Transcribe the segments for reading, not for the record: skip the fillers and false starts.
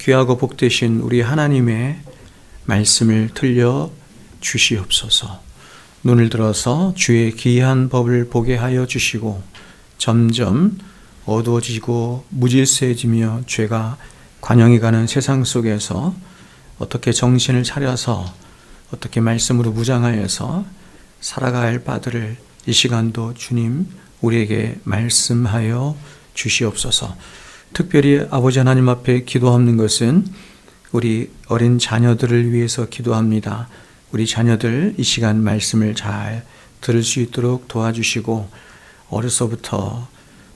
귀하고 복되신 우리 하나님의 말씀을 들려 주시옵소서. 눈을 들어서 주의 귀한 법을 보게 하여 주시고 점점 어두워지고 무질서해지며 죄가 관영이 가는 세상 속에서 어떻게 정신을 차려서 어떻게 말씀으로 무장하여서 살아갈 바들을 이 시간도 주님 우리에게 말씀하여 주시옵소서. 특별히 아버지 하나님 앞에 기도하는 것은 우리 어린 자녀들을 위해서 기도합니다. 우리 자녀들 이 시간 말씀을 잘 들을 수 있도록 도와주시고 어려서부터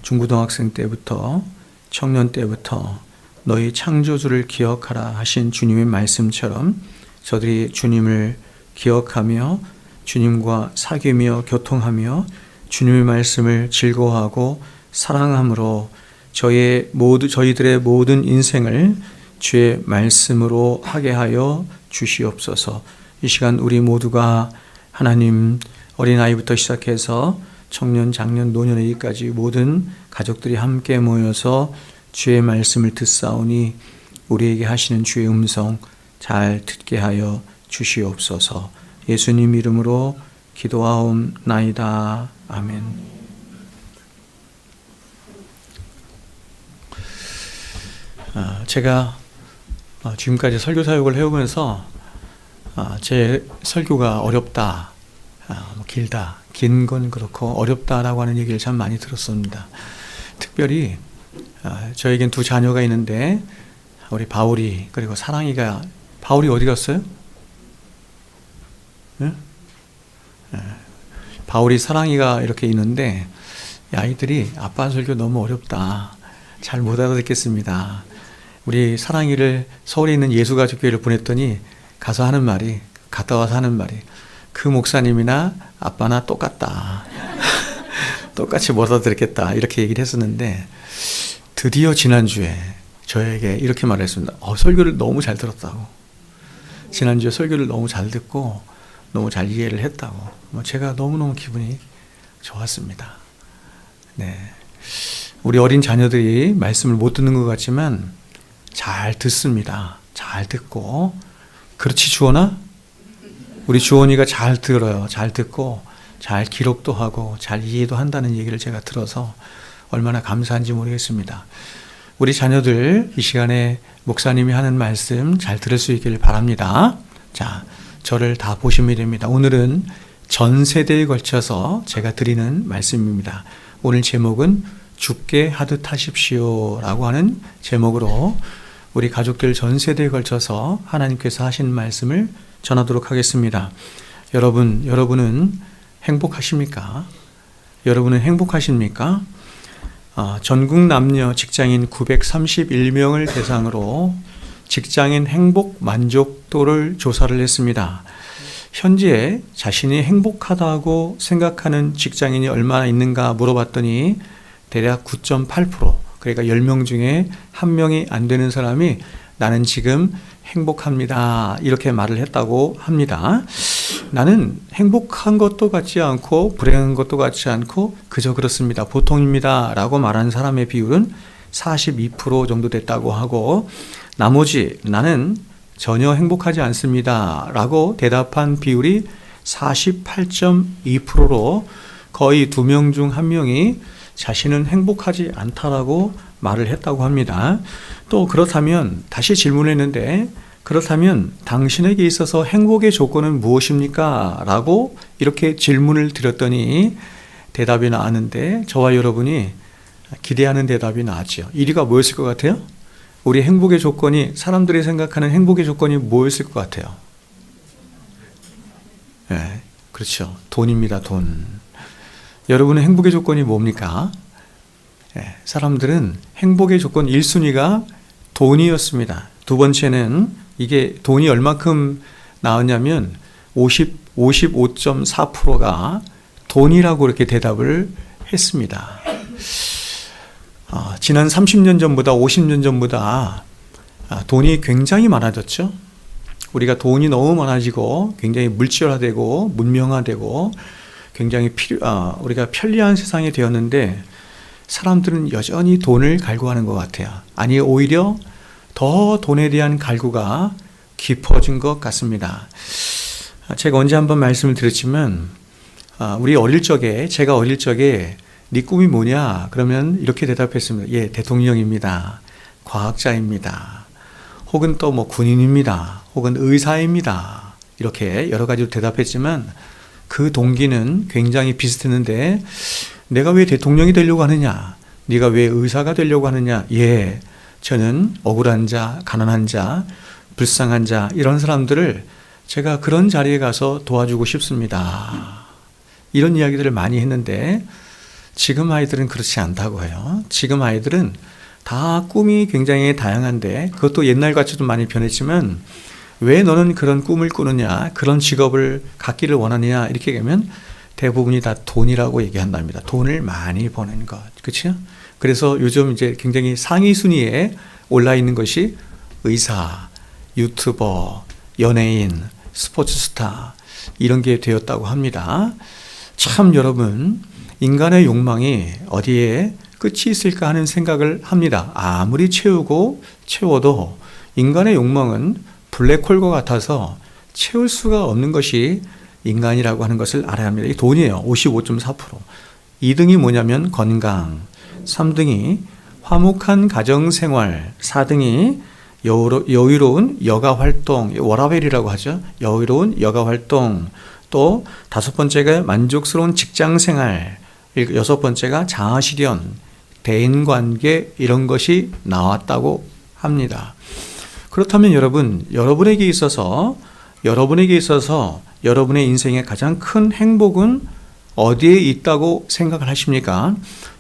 중고등학생 때부터 청년 때부터 너희 창조주를 기억하라 하신 주님의 말씀처럼 저들이 주님을 기억하며 주님과 사귀며 교통하며 주님의 말씀을 즐거워하고 사랑함으로 저희들의 모든 인생을 주의 말씀으로 하게 하여 주시옵소서. 이 시간 우리 모두가 하나님 어린아이부터 시작해서 청년, 장년, 노년에까지 모든 가족들이 함께 모여서 주의 말씀을 듣사오니 우리에게 하시는 주의 음성 잘 듣게 하여 주시옵소서. 예수님 이름으로 기도하옵나이다. 아멘. 제가 지금까지 설교 사역을 해오면서 제 설교가 어렵다, 길다, 긴 건 그렇고 어렵다라고 하는 얘기를 참 많이 들었습니다. 특별히 저에겐 두 자녀가 있는데 우리 바울이 그리고 사랑이가, 바울이 어디 갔어요? 네? 바울이 사랑이가 이렇게 있는데 이 아이들이 아빠 설교 너무 어렵다, 잘 못 알아듣겠습니다. 우리 사랑이를 서울에 있는 예수가족교회를 보냈더니 가서 하는 말이, 갔다 와서 하는 말이, 그 목사님이나 아빠나 똑같다. 똑같이 못 알아듣겠다. 이렇게 얘기를 했었는데 드디어 지난주에 저에게 이렇게 말했습니다. 설교를 너무 잘 들었다고. 지난주에 설교를 너무 잘 듣고 너무 잘 이해를 했다고. 제가 너무너무 기분이 좋았습니다. 네. 우리 어린 자녀들이 말씀을 못 듣는 것 같지만 잘 듣습니다. 잘 듣고. 그렇지 주원아? 우리 주원이가 잘 들어요. 잘 듣고 잘 기록도 하고 잘 이해도 한다는 얘기를 제가 들어서 얼마나 감사한지 모르겠습니다. 우리 자녀들 이 시간에 목사님이 하는 말씀 잘 들을 수 있기를 바랍니다. 자, 저를 다 보시면 됩니다. 오늘은 전 세대에 걸쳐서 제가 드리는 말씀입니다. 오늘 제목은 죽게 하듯 하십시오 라고 하는 제목으로 우리 가족들 전 세대에 걸쳐서 하나님께서 하신 말씀을 전하도록 하겠습니다. 여러분은 행복하십니까? 여러분은 행복하십니까? 전국 남녀 직장인 931명을 대상으로 직장인 행복 만족도를 조사를 했습니다. 현재 자신이 행복하다고 생각하는 직장인이 얼마나 있는가 물어봤더니 대략 9.8%, 그러니까 10명 중에 1명이 안 되는 사람이 나는 지금 행복합니다, 이렇게 말을 했다고 합니다. 나는 행복한 것도 같지 않고 불행한 것도 같지 않고 그저 그렇습니다, 보통입니다 라고 말하는 사람의 비율은 42% 정도 됐다고 하고, 나머지 나는 전혀 행복하지 않습니다 라고 대답한 비율이 48.2%로 거의 2명 중 1명이 자신은 행복하지 않다라고 말을 했다고 합니다. 또 그렇다면 다시 질문했는데, 그렇다면 당신에게 있어서 행복의 조건은 무엇입니까? 라고 이렇게 질문을 드렸더니 대답이 나왔는데 저와 여러분이 기대하는 대답이 나왔죠. 1위가 뭐였을 것 같아요? 우리 행복의 조건이, 사람들이 생각하는 행복의 조건이 뭐였을 것 같아요? 네, 그렇죠. 돈입니다. 돈. 여러분의 행복의 조건이 뭡니까? 네, 사람들은 행복의 조건 1순위가 돈이었습니다. 두 번째는 이게 돈이 얼마큼 나왔냐면 55.4%가 돈이라고 이렇게 대답을 했습니다. 지난 30년 전보다 50년 전보다 돈이 굉장히 많아졌죠. 우리가 돈이 너무 많아지고 굉장히 물질화되고 문명화되고 굉장히 우리가 편리한 세상이 되었는데 사람들은 여전히 돈을 갈구하는 것 같아요. 아니, 오히려 더 돈에 대한 갈구가 깊어진 것 같습니다. 제가 언제 한번 말씀을 드렸지만 제가 어릴 적에 네 꿈이 뭐냐? 그러면 이렇게 대답했습니다. 예, 대통령입니다. 과학자입니다. 혹은 또 뭐 군인입니다. 혹은 의사입니다. 이렇게 여러 가지로 대답했지만 그 동기는 굉장히 비슷했는데 내가 왜 대통령이 되려고 하느냐? 네가 왜 의사가 되려고 하느냐? 예, 저는 억울한 자, 가난한 자, 불쌍한 자 이런 사람들을 제가 그런 자리에 가서 도와주고 싶습니다. 이런 이야기들을 많이 했는데 지금 아이들은 그렇지 않다고 해요. 지금 아이들은 다 꿈이 굉장히 다양한데 그것도 옛날같이 좀 많이 변했지만 왜 너는 그런 꿈을 꾸느냐, 그런 직업을 갖기를 원하느냐 이렇게 얘기하면 대부분이 다 돈이라고 얘기한답니다. 돈을 많이 버는 것, 그렇죠? 그래서 요즘 이제 굉장히 상위 순위에 올라 있는 것이 의사, 유튜버, 연예인, 스포츠 스타 이런 게 되었다고 합니다. 참 여러분, 인간의 욕망이 어디에 끝이 있을까 하는 생각을 합니다. 아무리 채워도 인간의 욕망은 블랙홀과 같아서 채울 수가 없는 것이 인간이라고 하는 것을 알아야 합니다. 이 돈이에요. 55.4%. 2등이 뭐냐면 건강, 3등이 화목한 가정생활, 4등이 여유로운 여가활동, 워라밸이라고 하죠. 여유로운 여가활동, 또 5번째가 만족스러운 직장생활, 6번째가 자아실현, 대인관계 이런 것이 나왔다고 합니다. 그렇다면 여러분, 여러분에게 있어서 여러분의 인생의 가장 큰 행복은 어디에 있다고 생각을 하십니까?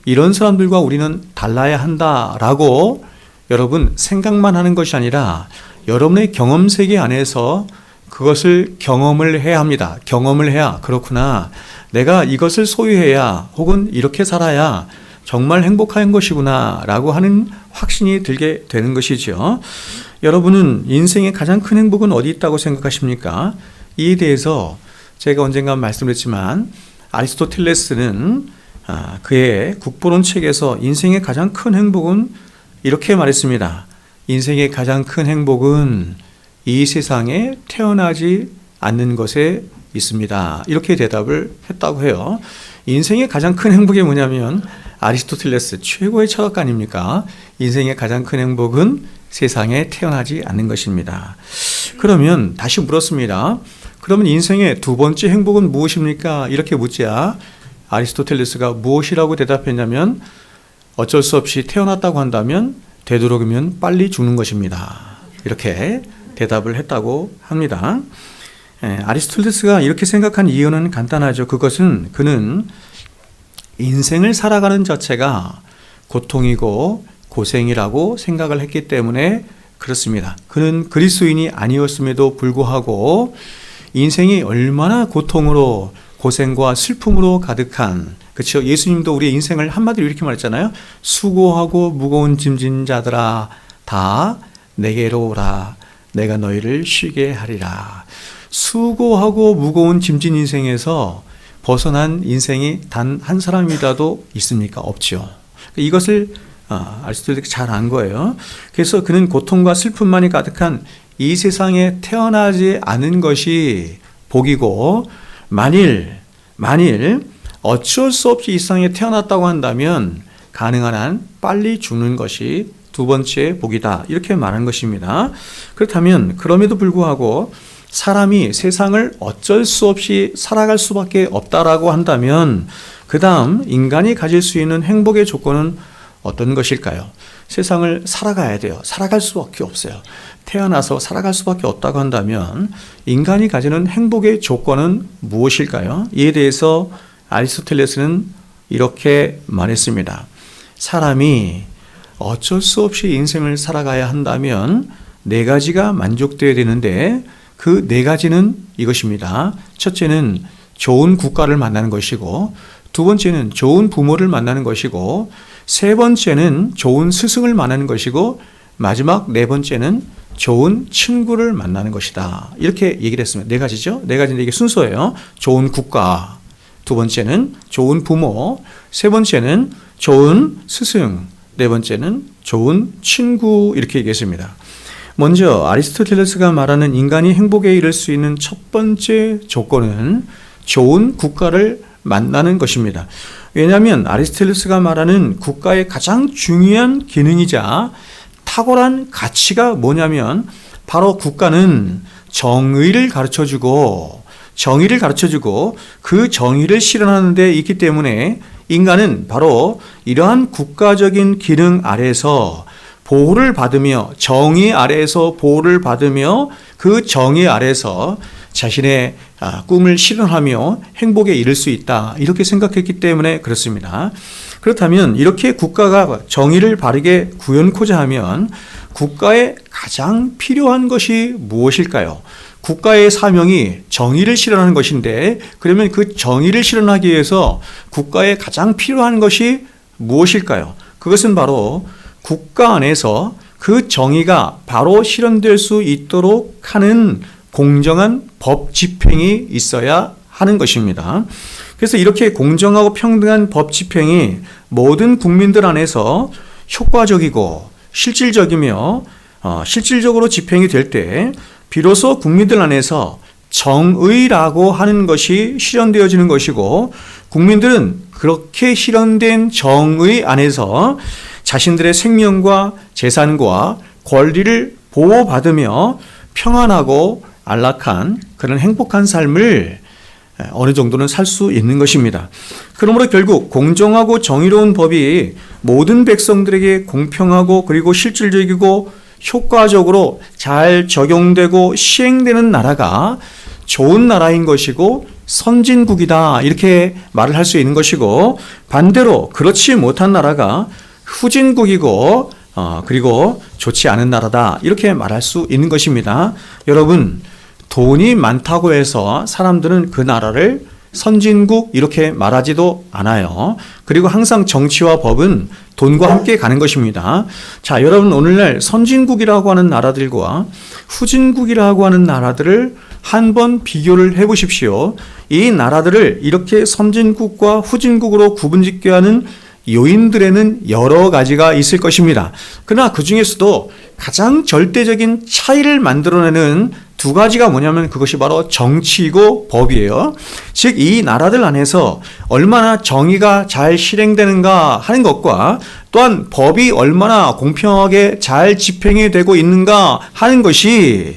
이런 사람들과 우리는 달라야 한다라고 여러분 생각만 하는 것이 아니라 여러분의 경험 세계 안에서 그것을 경험을 해야 합니다. 경험을 해야 그렇구나. 내가 이것을 소유해야 혹은 이렇게 살아야 정말 행복한 것이구나 라고 하는 확신이 들게 되는 것이죠. 여러분은 인생의 가장 큰 행복은 어디 있다고 생각하십니까? 이에 대해서 제가 언젠가 말씀드렸지만 아리스토텔레스는 그의 국보론 책에서 인생의 가장 큰 행복은 이렇게 말했습니다. 인생의 가장 큰 행복은 이 세상에 태어나지 않는 것에 있습니다. 이렇게 대답을 했다고 해요. 인생의 가장 큰 행복이 뭐냐면 아리스토텔레스 최고의 철학가 아닙니까? 인생의 가장 큰 행복은 세상에 태어나지 않는 것입니다. 그러면 다시 물었습니다. 그러면 인생의 두 번째 행복은 무엇입니까? 이렇게 묻자 아리스토텔레스가 무엇이라고 대답했냐면 어쩔 수 없이 태어났다고 한다면 되도록이면 빨리 죽는 것입니다. 이렇게 대답을 했다고 합니다. 아리스토텔레스가 이렇게 생각한 이유는 간단하죠. 그는 인생을 살아가는 자체가 고통이고 고생이라고 생각을 했기 때문에 그렇습니다. 그는 그리스도인이 아니었음에도 불구하고 인생이 얼마나 고통으로 고생과 슬픔으로 가득한, 그렇죠? 예수님도 우리의 인생을 한마디로 이렇게 말했잖아요. 수고하고 무거운 짐진 자들아 다 내게로 오라. 내가 너희를 쉬게 하리라. 수고하고 무거운 짐진 인생에서 벗어난 인생이 단 한 사람이라도 있습니까? 없죠. 이것을 아리스토텔레스가 잘 안 거예요. 그래서 그는 고통과 슬픔만이 가득한 이 세상에 태어나지 않은 것이 복이고, 만일 어쩔 수 없이 이 세상에 태어났다고 한다면 가능한 한 빨리 죽는 것이 두 번째 복이다. 이렇게 말한 것입니다. 그렇다면 그럼에도 불구하고 사람이 세상을 어쩔 수 없이 살아갈 수밖에 없다라고 한다면 그 다음 인간이 가질 수 있는 행복의 조건은 어떤 것일까요? 세상을 살아가야 돼요. 살아갈 수밖에 없어요. 태어나서 살아갈 수밖에 없다고 한다면 인간이 가지는 행복의 조건은 무엇일까요? 이에 대해서 아리스토텔레스는 이렇게 말했습니다. 사람이 어쩔 수 없이 인생을 살아가야 한다면 네 가지가 만족되어야 되는데 그 네 가지는 이것입니다. 첫째는 좋은 국가를 만나는 것이고, 두 번째는 좋은 부모를 만나는 것이고, 세 번째는 좋은 스승을 만나는 것이고, 마지막 네 번째는 좋은 친구를 만나는 것이다. 이렇게 얘기를 했습니다. 네 가지죠? 네 가지인데 이게 순서예요. 좋은 국가, 두 번째는 좋은 부모, 세 번째는 좋은 스승, 네 번째는 좋은 친구, 이렇게 얘기했습니다. 먼저 아리스토텔레스가 말하는 인간이 행복에 이를 수 있는 첫 번째 조건은 좋은 국가를 만나는 것입니다. 왜냐하면 아리스토텔레스가 말하는 국가의 가장 중요한 기능이자 탁월한 가치가 뭐냐면 바로 국가는 정의를 가르쳐주고 그 정의를 실현하는 데 있기 때문에 인간은 바로 이러한 국가적인 기능 아래에서 보호를 받으며 정의 아래에서 보호를 받으며 그 정의 아래에서 자신의 꿈을 실현하며 행복에 이를 수 있다. 이렇게 생각했기 때문에 그렇습니다. 그렇다면 이렇게 국가가 정의를 바르게 구현코자 하면 국가에 가장 필요한 것이 무엇일까요? 국가의 사명이 정의를 실현하는 것인데 그러면 그 정의를 실현하기 위해서 국가에 가장 필요한 것이 무엇일까요? 그것은 바로 국가 안에서 그 정의가 바로 실현될 수 있도록 하는 공정한 법 집행이 있어야 하는 것입니다. 그래서 이렇게 공정하고 평등한 법 집행이 모든 국민들 안에서 효과적이고 실질적으로 집행이 될 때 비로소 국민들 안에서 정의라고 하는 것이 실현되어지는 것이고 국민들은 그렇게 실현된 정의 안에서 자신들의 생명과 재산과 권리를 보호받으며 평안하고 안락한 그런 행복한 삶을 어느 정도는 살 수 있는 것입니다. 그러므로 결국 공정하고 정의로운 법이 모든 백성들에게 공평하고 그리고 실질적이고 효과적으로 잘 적용되고 시행되는 나라가 좋은 나라인 것이고 선진국이다 이렇게 말을 할 수 있는 것이고 반대로 그렇지 못한 나라가 후진국이고 그리고 좋지 않은 나라다 이렇게 말할 수 있는 것입니다. 여러분 돈이 많다고 해서 사람들은 그 나라를 선진국 이렇게 말하지도 않아요. 그리고 항상 정치와 법은 돈과 함께 가는 것입니다. 자, 여러분 오늘날 선진국이라고 하는 나라들과 후진국이라고 하는 나라들을 한번 비교를 해보십시오. 이 나라들을 이렇게 선진국과 후진국으로 구분짓게 하는 요인들에는 여러 가지가 있을 것입니다. 그러나 그 중에서도 가장 절대적인 차이를 만들어내는 두 가지가 뭐냐면 그것이 바로 정치이고 법이에요. 즉 이 나라들 안에서 얼마나 정의가 잘 실행되는가 하는 것과 또한 법이 얼마나 공평하게 잘 집행이 되고 있는가 하는 것이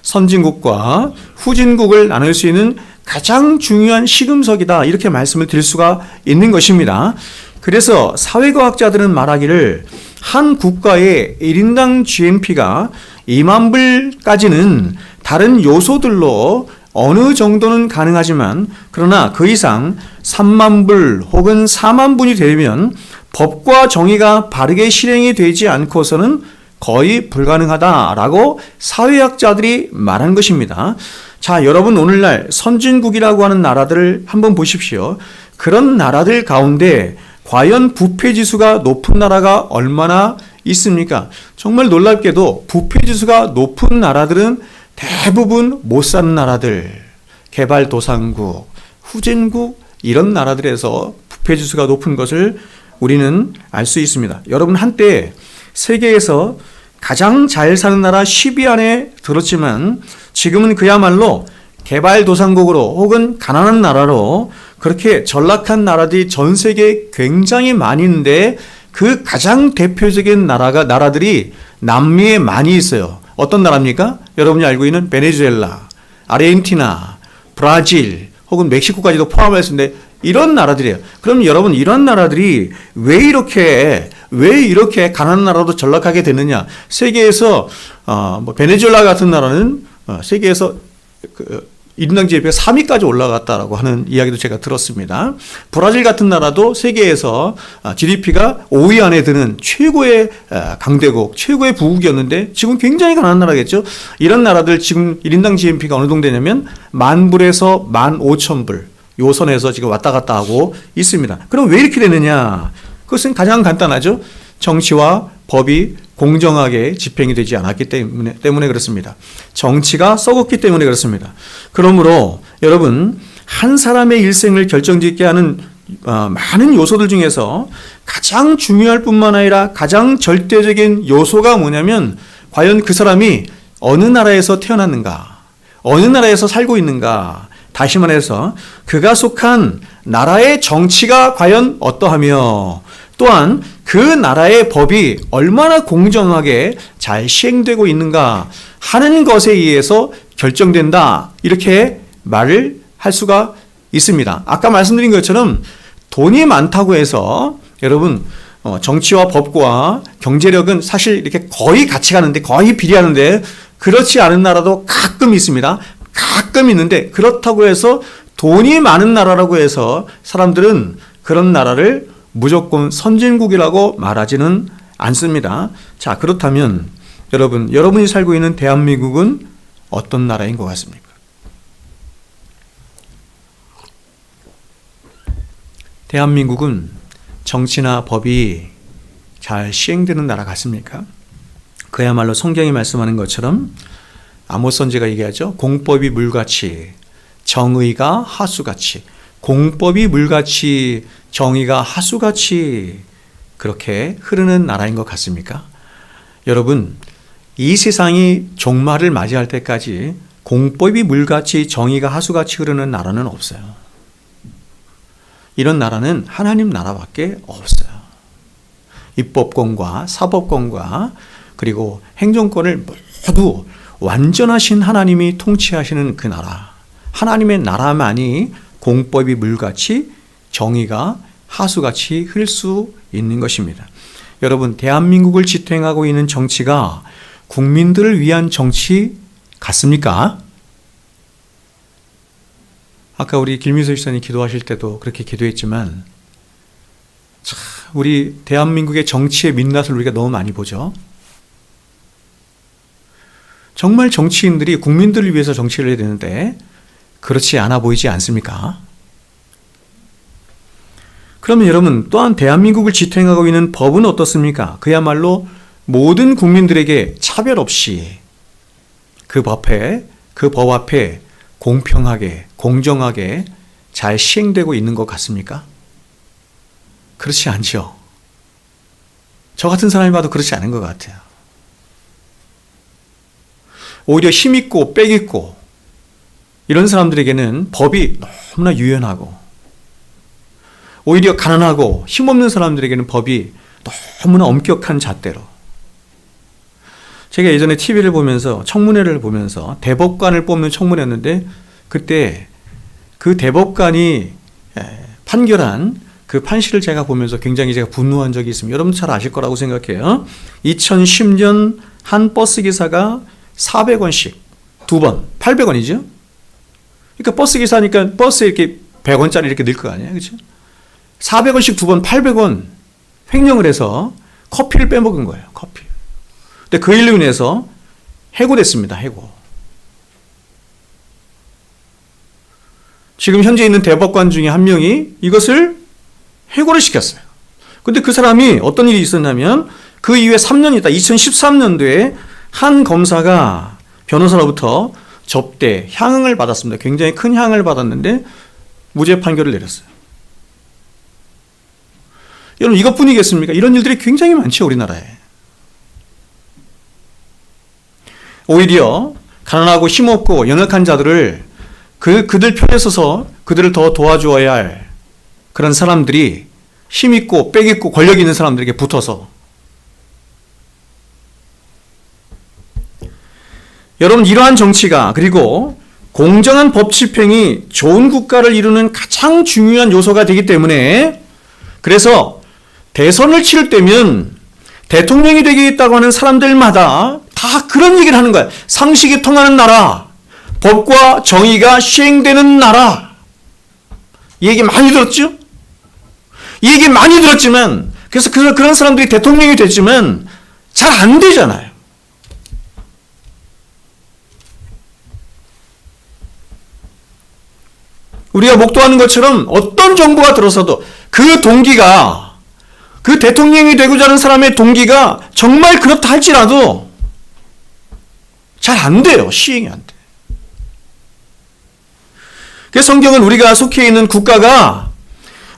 선진국과 후진국을 나눌 수 있는 가장 중요한 시금석이다 이렇게 말씀을 드릴 수가 있는 것입니다. 그래서 사회과학자들은 말하기를 한 국가의 1인당 GNP가 2만 불까지는 다른 요소들로 어느 정도는 가능하지만 그러나 그 이상 3만 불 혹은 4만 불이 되면 법과 정의가 바르게 실행이 되지 않고서는 거의 불가능하다라고 사회학자들이 말한 것입니다. 자, 여러분 오늘날 선진국이라고 하는 나라들을 한번 보십시오. 그런 나라들 가운데 과연 부패지수가 높은 나라가 얼마나 있습니까? 정말 놀랍게도 부패지수가 높은 나라들은 대부분 못 사는 나라들, 개발도상국, 후진국 이런 나라들에서 부패지수가 높은 것을 우리는 알 수 있습니다. 여러분 한때 세계에서 가장 잘 사는 나라 10위 안에 들었지만 지금은 그야말로 개발도상국으로 혹은 가난한 나라로 그렇게 전락한 나라들이 전 세계에 굉장히 많이 있는데 그 가장 대표적인 나라들이 남미에 많이 있어요. 어떤 나라입니까? 여러분이 알고 있는 베네수엘라, 아르헨티나, 브라질 혹은 멕시코까지도 포함했는데 이런 나라들이에요. 그럼 여러분 이런 나라들이 왜 이렇게 가난한 나라도 전락하게 됐느냐? 세계에서 베네수엘라 같은 나라는 세계에서 1인당 GDP가 3위까지 올라갔다라고 하는 이야기도 제가 들었습니다. 브라질 같은 나라도 세계에서 GDP가 5위 안에 드는 최고의 강대국, 최고의 부국이었는데 지금 굉장히 가난한 나라겠죠. 이런 나라들 지금 1인당 GDP가 어느 정도 되냐면 10,000불에서 15,000불 요 선에서 지금 왔다 갔다 하고 있습니다. 그럼 왜 이렇게 되느냐? 그것은 가장 간단하죠. 정치와 법이 공정하게 집행이 되지 않았기 때문에 그렇습니다. 정치가 썩었기 때문에 그렇습니다. 그러므로 여러분 한 사람의 일생을 결정짓게 하는 많은 요소들 중에서 가장 중요할 뿐만 아니라 가장 절대적인 요소가 뭐냐면 과연 그 사람이 어느 나라에서 태어났는가, 어느 나라에서 살고 있는가, 다시 말해서 그가 속한 나라의 정치가 과연 어떠하며 또한 그 나라의 법이 얼마나 공정하게 잘 시행되고 있는가 하는 것에 의해서 결정된다, 이렇게 말을 할 수가 있습니다. 아까 말씀드린 것처럼 돈이 많다고 해서 여러분 정치와 법과 경제력은 사실 이렇게 거의 같이 가는데, 거의 비례하는데, 그렇지 않은 나라도 가끔 있습니다. 가끔 있는데, 그렇다고 해서 돈이 많은 나라라고 해서 사람들은 그런 나라를 무조건 선진국이라고 말하지는 않습니다. 자, 그렇다면 여러분이 살고 있는 대한민국은 어떤 나라인 것 같습니까? 대한민국은 정치나 법이 잘 시행되는 나라 같습니까? 그야말로 성경이 말씀하는 것처럼 아모스 선지자가 얘기하죠. 공법이 물같이 정의가 하수같이, 공법이 물같이 정의가 하수같이 그렇게 흐르는 나라인 것 같습니까? 여러분, 이 세상이 종말을 맞이할 때까지 공법이 물같이 정의가 하수같이 흐르는 나라는 없어요. 이런 나라는 하나님 나라밖에 없어요. 입법권과 사법권과 그리고 행정권을 모두 완전하신 하나님이 통치하시는 그 나라, 하나님의 나라만이 공법이 물같이 정의가 하수같이 흐를 수 있는 것입니다. 여러분, 대한민국을 지탱하고 있는 정치가 국민들을 위한 정치 같습니까? 아까 우리 김미소 집사님 기도하실 때도 그렇게 기도했지만, 참 우리 대한민국의 정치의 민낯을 우리가 너무 많이 보죠. 정말 정치인들이 국민들을 위해서 정치를 해야 되는데 그렇지 않아 보이지 않습니까? 그러면 여러분, 또한 대한민국을 지탱하고 있는 법은 어떻습니까? 그야말로 모든 국민들에게 차별 없이 그 법 앞에 공평하게, 공정하게 잘 시행되고 있는 것 같습니까? 그렇지 않죠. 저 같은 사람이 봐도 그렇지 않은 것 같아요. 오히려 힘있고 빽있고 이런 사람들에게는 법이 너무나 유연하고, 오히려 가난하고 힘없는 사람들에게는 법이 너무나 엄격한 잣대로. 제가 예전에 TV를 보면서, 청문회를 보면서 대법관을 뽑는 청문회였는데, 그때 그 대법관이 판결한 그 판시를 제가 보면서 굉장히 제가 분노한 적이 있습니다. 여러분 잘 아실 거라고 생각해요. 2010년 한 버스 기사가 400원씩 두 번, 800원이죠. 그러니까 버스 기사니까 버스에 이렇게 100원짜리 이렇게 넣을 거 아니에요, 그렇죠? 400원씩 두 번, 800원 횡령을 해서 커피를 빼먹은 거예요, 커피. 근데 그 일로 인해서 해고됐습니다, 해고. 지금 현재 있는 대법관 중에 한 명이 이것을 해고를 시켰어요. 근데 그 사람이 어떤 일이 있었냐면, 그 이후에 3년 있다, 2013년도에 한 검사가 변호사로부터 접대, 향응을 받았습니다. 굉장히 큰 향을 받았는데 무죄 판결을 내렸어요. 여러분, 이것뿐이겠습니까? 이런 일들이 굉장히 많죠, 우리나라에. 오히려 가난하고 힘없고 연약한 자들을 그들 편에 서서 그들을 더 도와주어야 할 그런 사람들이 힘있고 빽있고 권력 있는 사람들에게 붙어서, 여러분, 이러한 정치가, 그리고 공정한 법 집행이 좋은 국가를 이루는 가장 중요한 요소가 되기 때문에, 그래서 대선을 치를 때면 대통령이 되겠다고 하는 사람들마다 다 그런 얘기를 하는 거야. 상식이 통하는 나라, 법과 정의가 시행되는 나라. 이 얘기 많이 들었죠? 이 얘기 많이 들었지만, 그래서 그런 사람들이 대통령이 됐지만 잘 안 되잖아요. 우리가 목도하는 것처럼 어떤 정부가 들어서도 그 동기가, 그 대통령이 되고자 하는 사람의 동기가 정말 그렇다 할지라도 잘 안 돼요. 시행이 안 돼. 그래서 성경은 우리가 속해 있는 국가가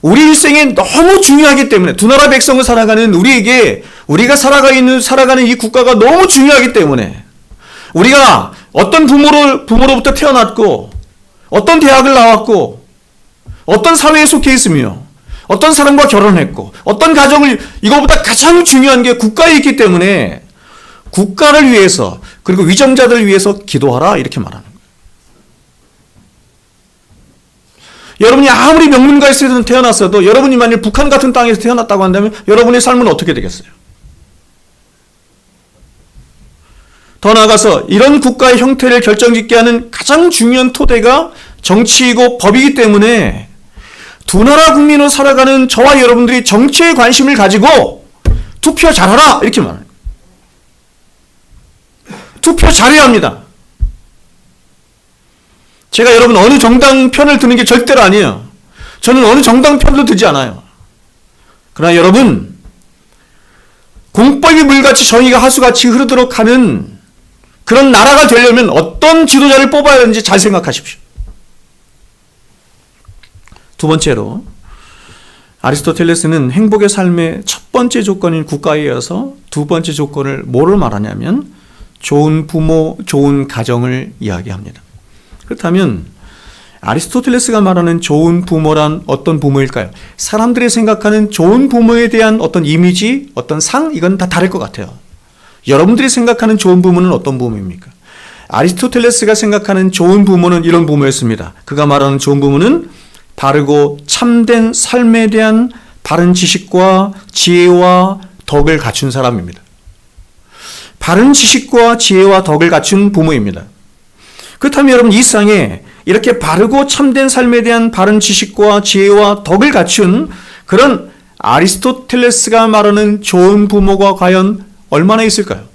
우리 일생에 너무 중요하기 때문에 두 나라 백성을 살아가는 우리에게 우리가 살아가는 이 국가가 너무 중요하기 때문에 우리가 어떤 부모로부터 태어났고 어떤 대학을 나왔고 어떤 사회에 속해 있으며 어떤 사람과 결혼했고 어떤 가정을 이거보다 가장 중요한 게 국가에 있기 때문에 국가를 위해서 그리고 위정자들을 위해서 기도하라 이렇게 말하는 거예요. 여러분이 아무리 명문가에서 태어났어도 여러분이 만일 북한 같은 땅에서 태어났다고 한다면 여러분의 삶은 어떻게 되겠어요? 더 나아가서 이런 국가의 형태를 결정짓게 하는 가장 중요한 토대가 정치이고 법이기 때문에 두 나라 국민으로 살아가는 저와 여러분들이 정치에 관심을 가지고 투표 잘하라 이렇게 말해요. 투표 잘해야 합니다. 제가 여러분 어느 정당 편을 드는 게 절대로 아니에요. 저는 어느 정당 편도 들지 않아요. 그러나 여러분 공법이 물같이 정의가 하수같이 흐르도록 하는 그런 나라가 되려면 어떤 지도자를 뽑아야 하는지 잘 생각하십시오. 두 번째로 아리스토텔레스는 행복의 삶의 첫 번째 조건인 국가에 이어서 두 번째 조건을 뭐를 말하냐면 좋은 부모, 좋은 가정을 이야기합니다. 그렇다면 아리스토텔레스가 말하는 좋은 부모란 어떤 부모일까요? 사람들이 생각하는 좋은 부모에 대한 어떤 이미지, 어떤 상, 이건 다 다를 것 같아요. 여러분들이 생각하는 좋은 부모는 어떤 부모입니까? 아리스토텔레스가 생각하는 좋은 부모는 이런 부모였습니다. 그가 말하는 좋은 부모는 바르고 참된 삶에 대한 바른 지식과 지혜와 덕을 갖춘 사람입니다. 바른 지식과 지혜와 덕을 갖춘 부모입니다. 그렇다면 여러분 이 세상에 이렇게 바르고 참된 삶에 대한 바른 지식과 지혜와 덕을 갖춘 그런 아리스토텔레스가 말하는 좋은 부모가 과연 얼마나 있을까요?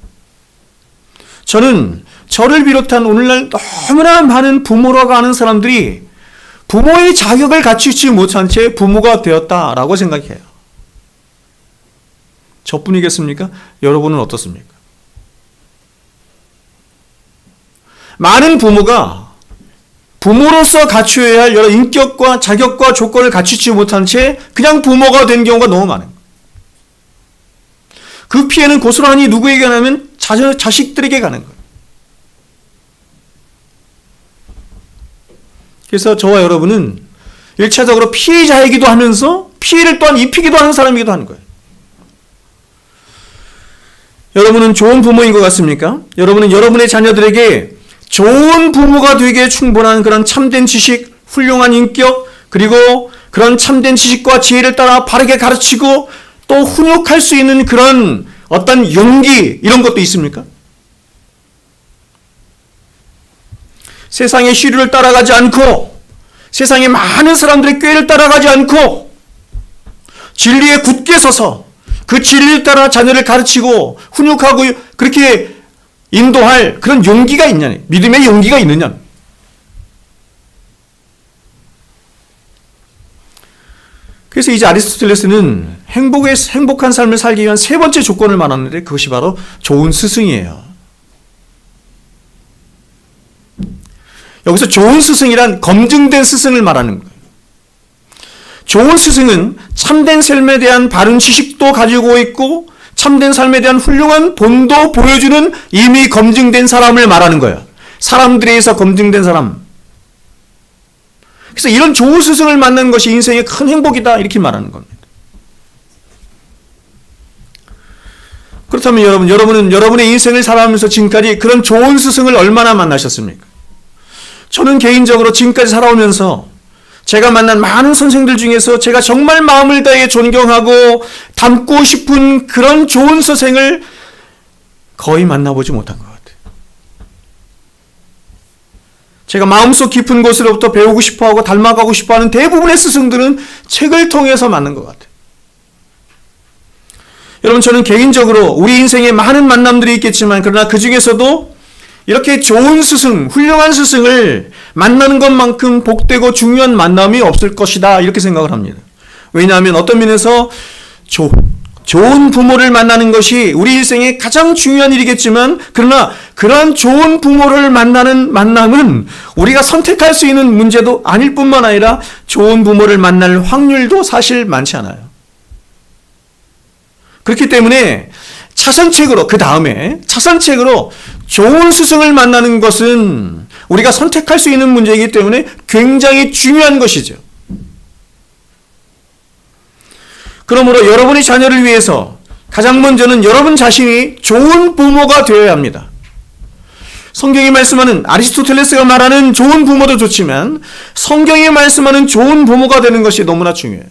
저는 저를 비롯한 오늘날 너무나 많은 부모라고 하는 사람들이 부모의 자격을 갖추지 못한 채 부모가 되었다라고 생각해요. 저뿐이겠습니까? 여러분은 어떻습니까? 많은 부모가 부모로서 갖추어야 할 여러 인격과 자격과 조건을 갖추지 못한 채 그냥 부모가 된 경우가 너무 많아요. 그 피해는 고스란히 누구에게 가냐면 자식들에게 가는 거예요. 그래서 저와 여러분은 1차적으로 피해자이기도 하면서 피해를 또한 입히기도 하는 사람이기도 하는 거예요. 여러분은 좋은 부모인 것 같습니까? 여러분은 여러분의 자녀들에게 좋은 부모가 되기에 충분한 그런 참된 지식, 훌륭한 인격, 그리고 그런 참된 지식과 지혜를 따라 바르게 가르치고 또 훈육할 수 있는 그런 어떤 용기, 이런 것도 있습니까? 세상의 시류를 따라가지 않고 세상의 많은 사람들의 꾀를 따라가지 않고 진리에 굳게 서서 그 진리를 따라 자녀를 가르치고 훈육하고 그렇게 인도할 그런 용기가 있냐, 믿음의 용기가 있느냐. 그래서 이제 아리스토텔레스는 행복한 삶을 살기 위한 세 번째 조건을 말하는데 그것이 바로 좋은 스승이에요. 여기서 좋은 스승이란 검증된 스승을 말하는 거예요. 좋은 스승은 참된 삶에 대한 바른 지식도 가지고 있고 참된 삶에 대한 훌륭한 본도 보여주는 이미 검증된 사람을 말하는 거예요. 사람들에 의해서 검증된 사람. 그래서 이런 좋은 스승을 만나는 것이 인생의 큰 행복이다 이렇게 말하는 겁니다. 그렇다면 여러분은 여러분의 인생을 살아가면서 지금까지 그런 좋은 스승을 얼마나 만나셨습니까? 저는 개인적으로 지금까지 살아오면서 제가 만난 많은 선생들 중에서 제가 정말 마음을 다해 존경하고 닮고 싶은 그런 좋은 스승을 거의 만나보지 못한 것 같아요. 제가 마음속 깊은 곳으로부터 배우고 싶어하고 닮아가고 싶어하는 대부분의 스승들은 책을 통해서 만난 것 같아요. 여러분 저는 개인적으로 우리 인생에 많은 만남들이 있겠지만 그러나 그 중에서도 이렇게 좋은 스승, 훌륭한 스승을 만나는 것만큼 복되고 중요한 만남이 없을 것이다 이렇게 생각을 합니다. 왜냐하면 어떤 면에서 좋은 부모를 만나는 것이 우리 일생의 가장 중요한 일이겠지만, 그러나 그러한 좋은 부모를 만나는 만남은 우리가 선택할 수 있는 문제도 아닐 뿐만 아니라 좋은 부모를 만날 확률도 사실 많지 않아요. 그렇기 때문에 차선책으로, 그 다음에 차선책으로 좋은 스승을 만나는 것은 우리가 선택할 수 있는 문제이기 때문에 굉장히 중요한 것이죠. 그러므로 여러분의 자녀를 위해서 가장 먼저는 여러분 자신이 좋은 부모가 되어야 합니다. 성경이 말씀하는, 아리스토텔레스가 말하는 좋은 부모도 좋지만 성경이 말씀하는 좋은 부모가 되는 것이 너무나 중요해요.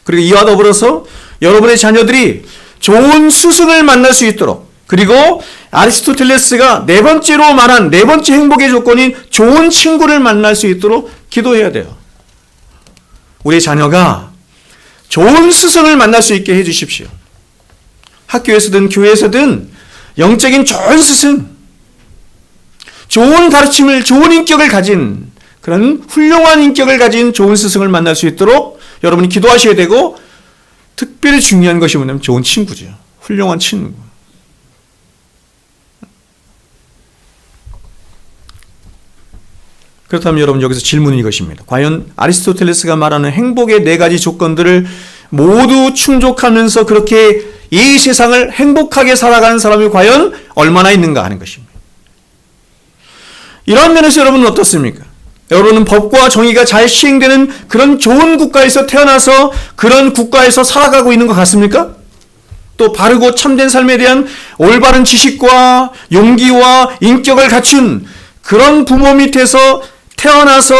그리고 이와 더불어서 여러분의 자녀들이 좋은 스승을 만날 수 있도록, 그리고 아리스토텔레스가 네 번째로 말한 네 번째 행복의 조건인 좋은 친구를 만날 수 있도록 기도해야 돼요. 우리 자녀가 좋은 스승을 만날 수 있게 해주십시오. 학교에서든 교회에서든 영적인 좋은 스승, 좋은 가르침을, 좋은 인격을 가진, 그런 훌륭한 인격을 가진 좋은 스승을 만날 수 있도록 여러분이 기도하셔야 되고, 특별히 중요한 것이 뭐냐면 좋은 친구죠. 훌륭한 친구. 그렇다면 여러분, 여기서 질문은 이것입니다. 과연 아리스토텔레스가 말하는 행복의 네 가지 조건들을 모두 충족하면서 그렇게 이 세상을 행복하게 살아가는 사람이 과연 얼마나 있는가 하는 것입니다. 이런 면에서 여러분은 어떻습니까? 여러분은 법과 정의가 잘 시행되는 그런 좋은 국가에서 태어나서 그런 국가에서 살아가고 있는 것 같습니까? 또 바르고 참된 삶에 대한 올바른 지식과 용기와 인격을 갖춘 그런 부모 밑에서 태어나서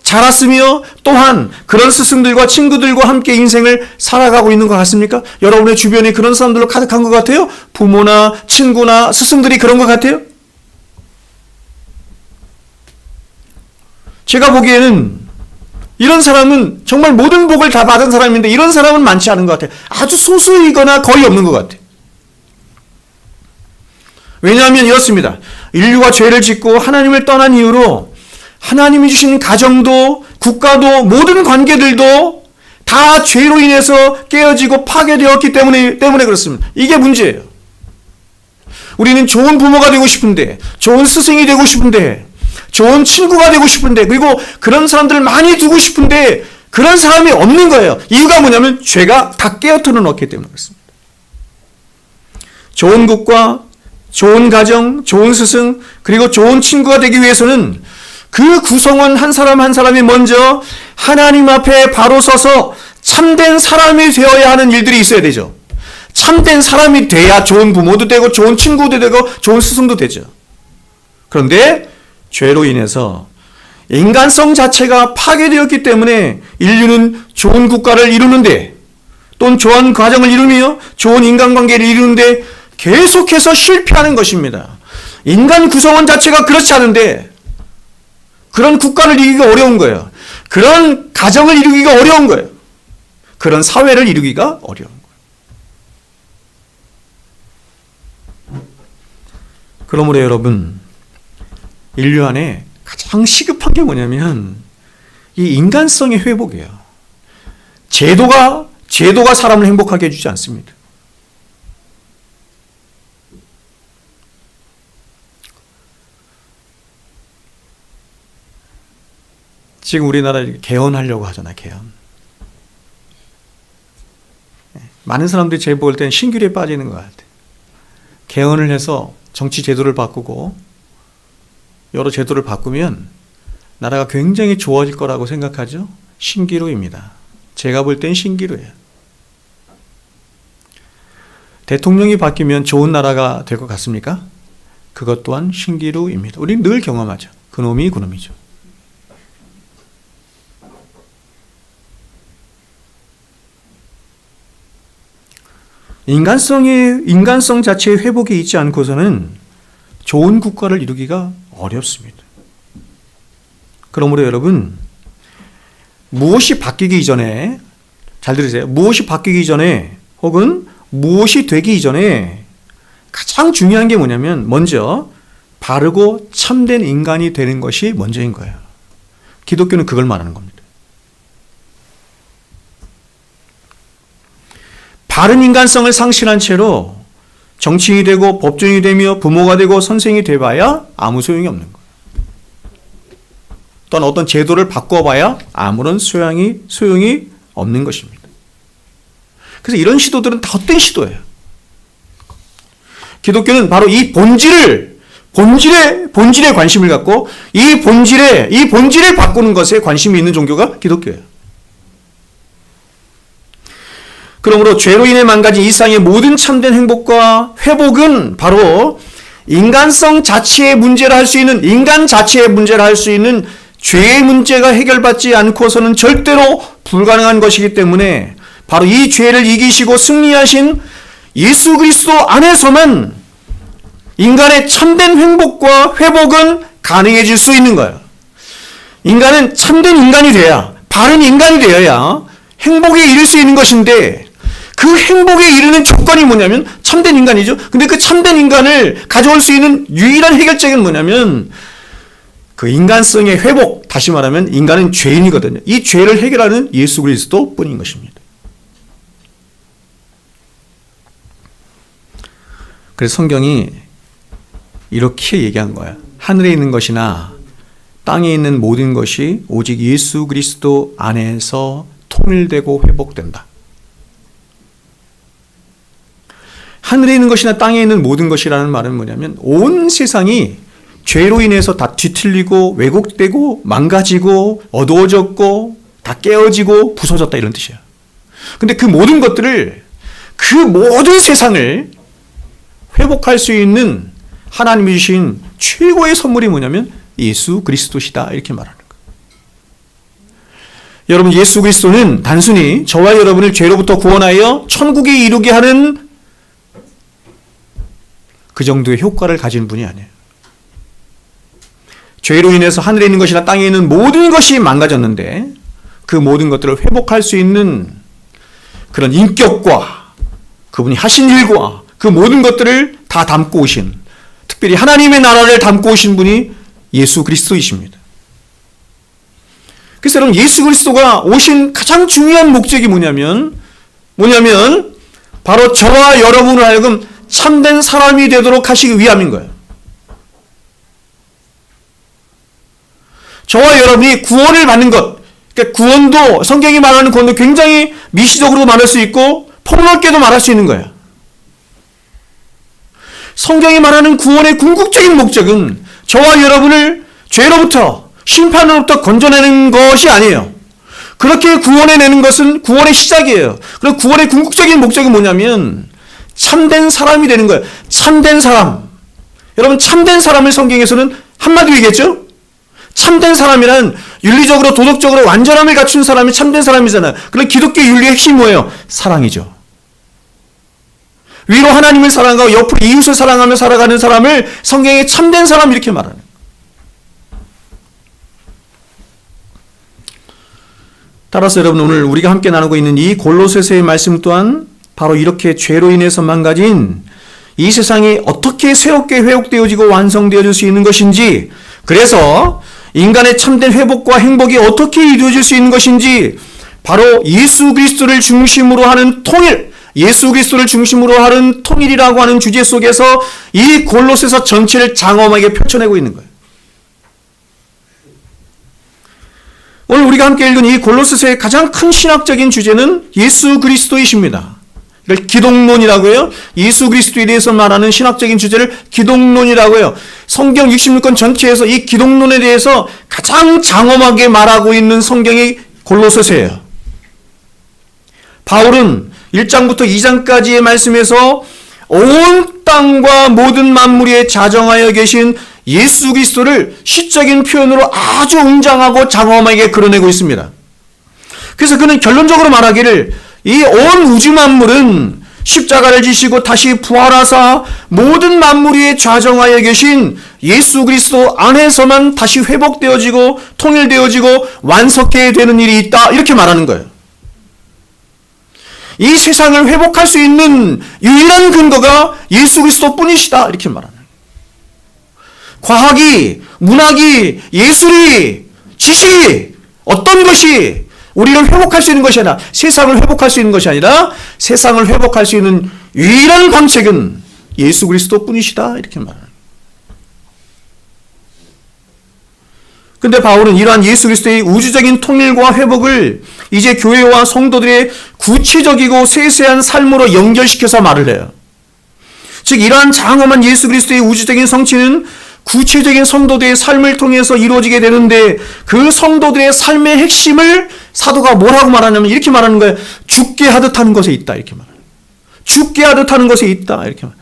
자랐으며, 또한 그런 스승들과 친구들과 함께 인생을 살아가고 있는 것 같습니까? 여러분의 주변이 그런 사람들로 가득한 것 같아요? 부모나 친구나 스승들이 그런 것 같아요? 제가 보기에는 이런 사람은 정말 모든 복을 다 받은 사람인데, 이런 사람은 많지 않은 것 같아요. 아주 소수이거나 거의 없는 것 같아요. 왜냐하면 이렇습니다. 인류가 죄를 짓고 하나님을 떠난 이후로 하나님이 주신 가정도, 국가도, 모든 관계들도 다 죄로 인해서 깨어지고 파괴되었기 때문에 그렇습니다. 이게 문제예요. 우리는 좋은 부모가 되고 싶은데, 좋은 스승이 되고 싶은데, 좋은 친구가 되고 싶은데, 그리고 그런 사람들을 많이 두고 싶은데 그런 사람이 없는 거예요. 이유가 뭐냐면 죄가 다 깨어들어 놓기 때문에 그렇습니다. 좋은 국가, 좋은 가정, 좋은 스승, 그리고 좋은 친구가 되기 위해서는 그 구성원 한 사람 한 사람이 먼저 하나님 앞에 바로 서서 참된 사람이 되어야 하는 일들이 있어야 되죠. 참된 사람이 돼야 좋은 부모도 되고 좋은 친구도 되고 좋은 스승도 되죠. 그런데 죄로 인해서 인간성 자체가 파괴되었기 때문에 인류는 좋은 국가를 이루는데, 또는 좋은 가정을 이루며 좋은 인간관계를 이루는데 계속해서 실패하는 것입니다. 인간 구성원 자체가 그렇지 않은데 그런 국가를 이루기가 어려운 거예요. 그런 가정을 이루기가 어려운 거예요. 그런 사회를 이루기가 어려운 거예요. 그러므로 여러분, 인류 안에 가장 시급한 게 뭐냐면 이 인간성의 회복이에요. 제도가 사람을 행복하게 해주지 않습니다. 지금 우리나라 개헌하려고 하잖아요. 개헌. 많은 사람들이 제가 볼 때는 신규리에 빠지는 것 같아요. 개헌을 해서 정치 제도를 바꾸고 여러 제도를 바꾸면 나라가 굉장히 좋아질 거라고 생각하죠? 신기루입니다. 제가 볼 땐 신기루예요. 대통령이 바뀌면 좋은 나라가 될 것 같습니까? 그것 또한 신기루입니다. 우리는 늘 경험하죠. 그놈이 그놈이죠. 인간성 자체의 회복이 있지 않고서는 좋은 국가를 이루기가 어렵습니다. 그러므로 여러분, 무엇이 바뀌기 전에, 잘 들으세요. 무엇이 바뀌기 전에 혹은 무엇이 되기 이전에 가장 중요한 게 뭐냐면 먼저 바르고 참된 인간이 되는 것이 먼저인 거예요. 기독교는 그걸 말하는 겁니다. 바른 인간성을 상실한 채로 정치인이 되고 법정이 되며 부모가 되고 선생이 돼봐야 아무 소용이 없는 거예요. 또한 어떤 제도를 바꿔봐야 아무런 소용이 없는 것입니다. 그래서 이런 시도들은 다 헛된 시도예요. 기독교는 바로 이 본질에 관심을 갖고 이 본질을 바꾸는 것에 관심이 있는 종교가 기독교예요. 그러므로 죄로 인해 망가진 이 세상의 모든 참된 행복과 회복은 바로 인간성 자체의 문제를 할 수 있는, 인간 자체의 문제를 할 수 있는 죄의 문제가 해결받지 않고서는 절대로 불가능한 것이기 때문에 바로 이 죄를 이기시고 승리하신 예수 그리스도 안에서만 인간의 참된 행복과 회복은 가능해질 수 있는 거예요. 인간은 참된 인간이 돼야, 바른 인간이 되어야 행복에 이를 수 있는 것인데 그 행복에 이르는 조건이 뭐냐면 참된 인간이죠. 근데 그 참된 인간을 가져올 수 있는 유일한 해결책은 뭐냐면 그 인간성의 회복, 다시 말하면 인간은 죄인이거든요. 이 죄를 해결하는 예수 그리스도 뿐인 것입니다. 그래서 성경이 이렇게 얘기한 거야. 하늘에 있는 것이나 땅에 있는 모든 것이 오직 예수 그리스도 안에서 통일되고 회복된다. 하늘에 있는 것이나 땅에 있는 모든 것이라는 말은 뭐냐면 온 세상이 죄로 인해서 다 뒤틀리고 왜곡되고 망가지고 어두워졌고 다 깨어지고 부서졌다 이런 뜻이야. 근데 그 모든 것들을, 그 모든 세상을 회복할 수 있는 하나님이 주신 최고의 선물이 뭐냐면 예수 그리스도시다 이렇게 말하는 거예요. 여러분, 예수 그리스도는 단순히 저와 여러분을 죄로부터 구원하여 천국에 이르게 하는 그 정도의 효과를 가진 분이 아니에요. 죄로 인해서 하늘에 있는 것이나 땅에 있는 모든 것이 망가졌는데 그 모든 것들을 회복할 수 있는 그런 인격과 그분이 하신 일과 그 모든 것들을 다 담고 오신, 특별히 하나님의 나라를 담고 오신 분이 예수 그리스도이십니다. 그래서 여러분, 예수 그리스도가 오신 가장 중요한 목적이 뭐냐면 바로 저와 여러분을 하여금 참된 사람이 되도록 하시기 위함인 거예요. 저와 여러분이 구원을 받는 것, 그러니까 구원도, 성경이 말하는 구원도 굉장히 미시적으로 말할 수 있고 폭넓게도 말할 수 있는 거예요. 성경이 말하는 구원의 궁극적인 목적은 저와 여러분을 죄로부터, 심판으로부터 건져내는 것이 아니에요. 그렇게 구원해내는 것은 구원의 시작이에요. 그리고 구원의 궁극적인 목적은 뭐냐면 참된 사람이 되는 거예요. 참된 사람. 여러분, 참된 사람을 성경에서는 한마디로 얘기했죠? 참된 사람이란 윤리적으로 도덕적으로 완전함을 갖춘 사람이 참된 사람이잖아요. 그럼 기독교 윤리의 핵심이 뭐예요? 사랑이죠. 위로 하나님을 사랑하고 옆으로 이웃을 사랑하며 살아가는 사람을 성경에 참된 사람 이렇게 말하는 거예요. 따라서 여러분, 오늘 우리가 함께 나누고 있는 이 골로새서의 말씀 또한 바로 이렇게 죄로 인해서 망가진 이 세상이 어떻게 새롭게 회복되어지고 완성되어질 수 있는 것인지, 그래서 인간의 참된 회복과 행복이 어떻게 이루어질 수 있는 것인지 바로 예수 그리스도를 중심으로 하는 통일, 예수 그리스도를 중심으로 하는 통일이라고 하는 주제 속에서 이 골로새서 전체를 장엄하게 펼쳐내고 있는 거예요. 오늘 우리가 함께 읽은 이 골로새서의 가장 큰 신학적인 주제는 예수 그리스도이십니다. 이걸 기독론이라고 해요. 예수 그리스도에 대해서 말하는 신학적인 주제를 기독론이라고 해요. 성경 66권 전체에서 이 기독론에 대해서 가장 장엄하게 말하고 있는 성경이 골로새서예요. 바울은 1장부터 2장까지의 말씀에서 온 땅과 모든 만물에 자정하여 계신 예수 그리스도를 시적인 표현으로 아주 웅장하고 장엄하게 그려내고 있습니다. 그래서 그는 결론적으로 말하기를 이 온 우주 만물은 십자가를 지시고 다시 부활하사 모든 만물 위에 좌정하여 계신 예수 그리스도 안에서만 다시 회복되어지고 통일되어지고 완성해야 되는 일이 있다, 이렇게 말하는 거예요. 이 세상을 회복할 수 있는 유일한 근거가 예수 그리스도 뿐이시다, 이렇게 말하는 거예요. 과학이, 문학이, 예술이, 지식이, 어떤 것이 우리를 회복할 수 있는 것이 아니라, 세상을 회복할 수 있는 것이 아니라 세상을 회복할 수 있는 유일한 방책은 예수 그리스도 뿐이시다, 이렇게 말합니다. 근데 바울은 이러한 예수 그리스도의 우주적인 통일과 회복을 이제 교회와 성도들의 구체적이고 세세한 삶으로 연결시켜서 말을 해요. 즉 이러한 장엄한 예수 그리스도의 우주적인 성취는 구체적인 성도들의 삶을 통해서 이루어지게 되는데, 그 성도들의 삶의 핵심을 사도가 뭐라고 말하냐면 이렇게 말하는 거예요. 죽게 하듯 하는 것에 있다, 이렇게 말해요. 죽게 하듯 하는 것에 있다, 이렇게 말해요.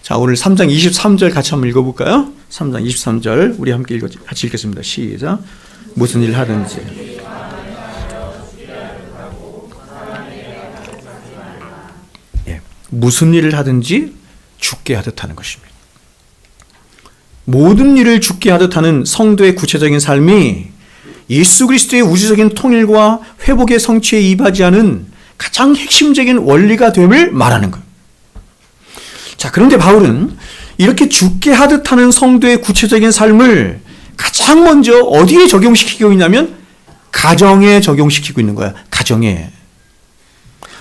자, 오늘 3장 23절 같이 한번 읽어볼까요? 3장 23절 우리 함께 같이 읽겠습니다. 시작. 무슨 일 하든지 무슨 일을 하든지 죽게 하듯 하는 것입니다. 모든 일을 죽게 하듯 하는 성도의 구체적인 삶이 예수 그리스도의 우주적인 통일과 회복의 성취에 이바지하는 가장 핵심적인 원리가 됨을 말하는 거예요. 자, 그런데 바울은 이렇게 죽게 하듯 하는 성도의 구체적인 삶을 가장 먼저 어디에 적용시키고 있냐면 가정에 적용시키고 있는 거야. 가정에.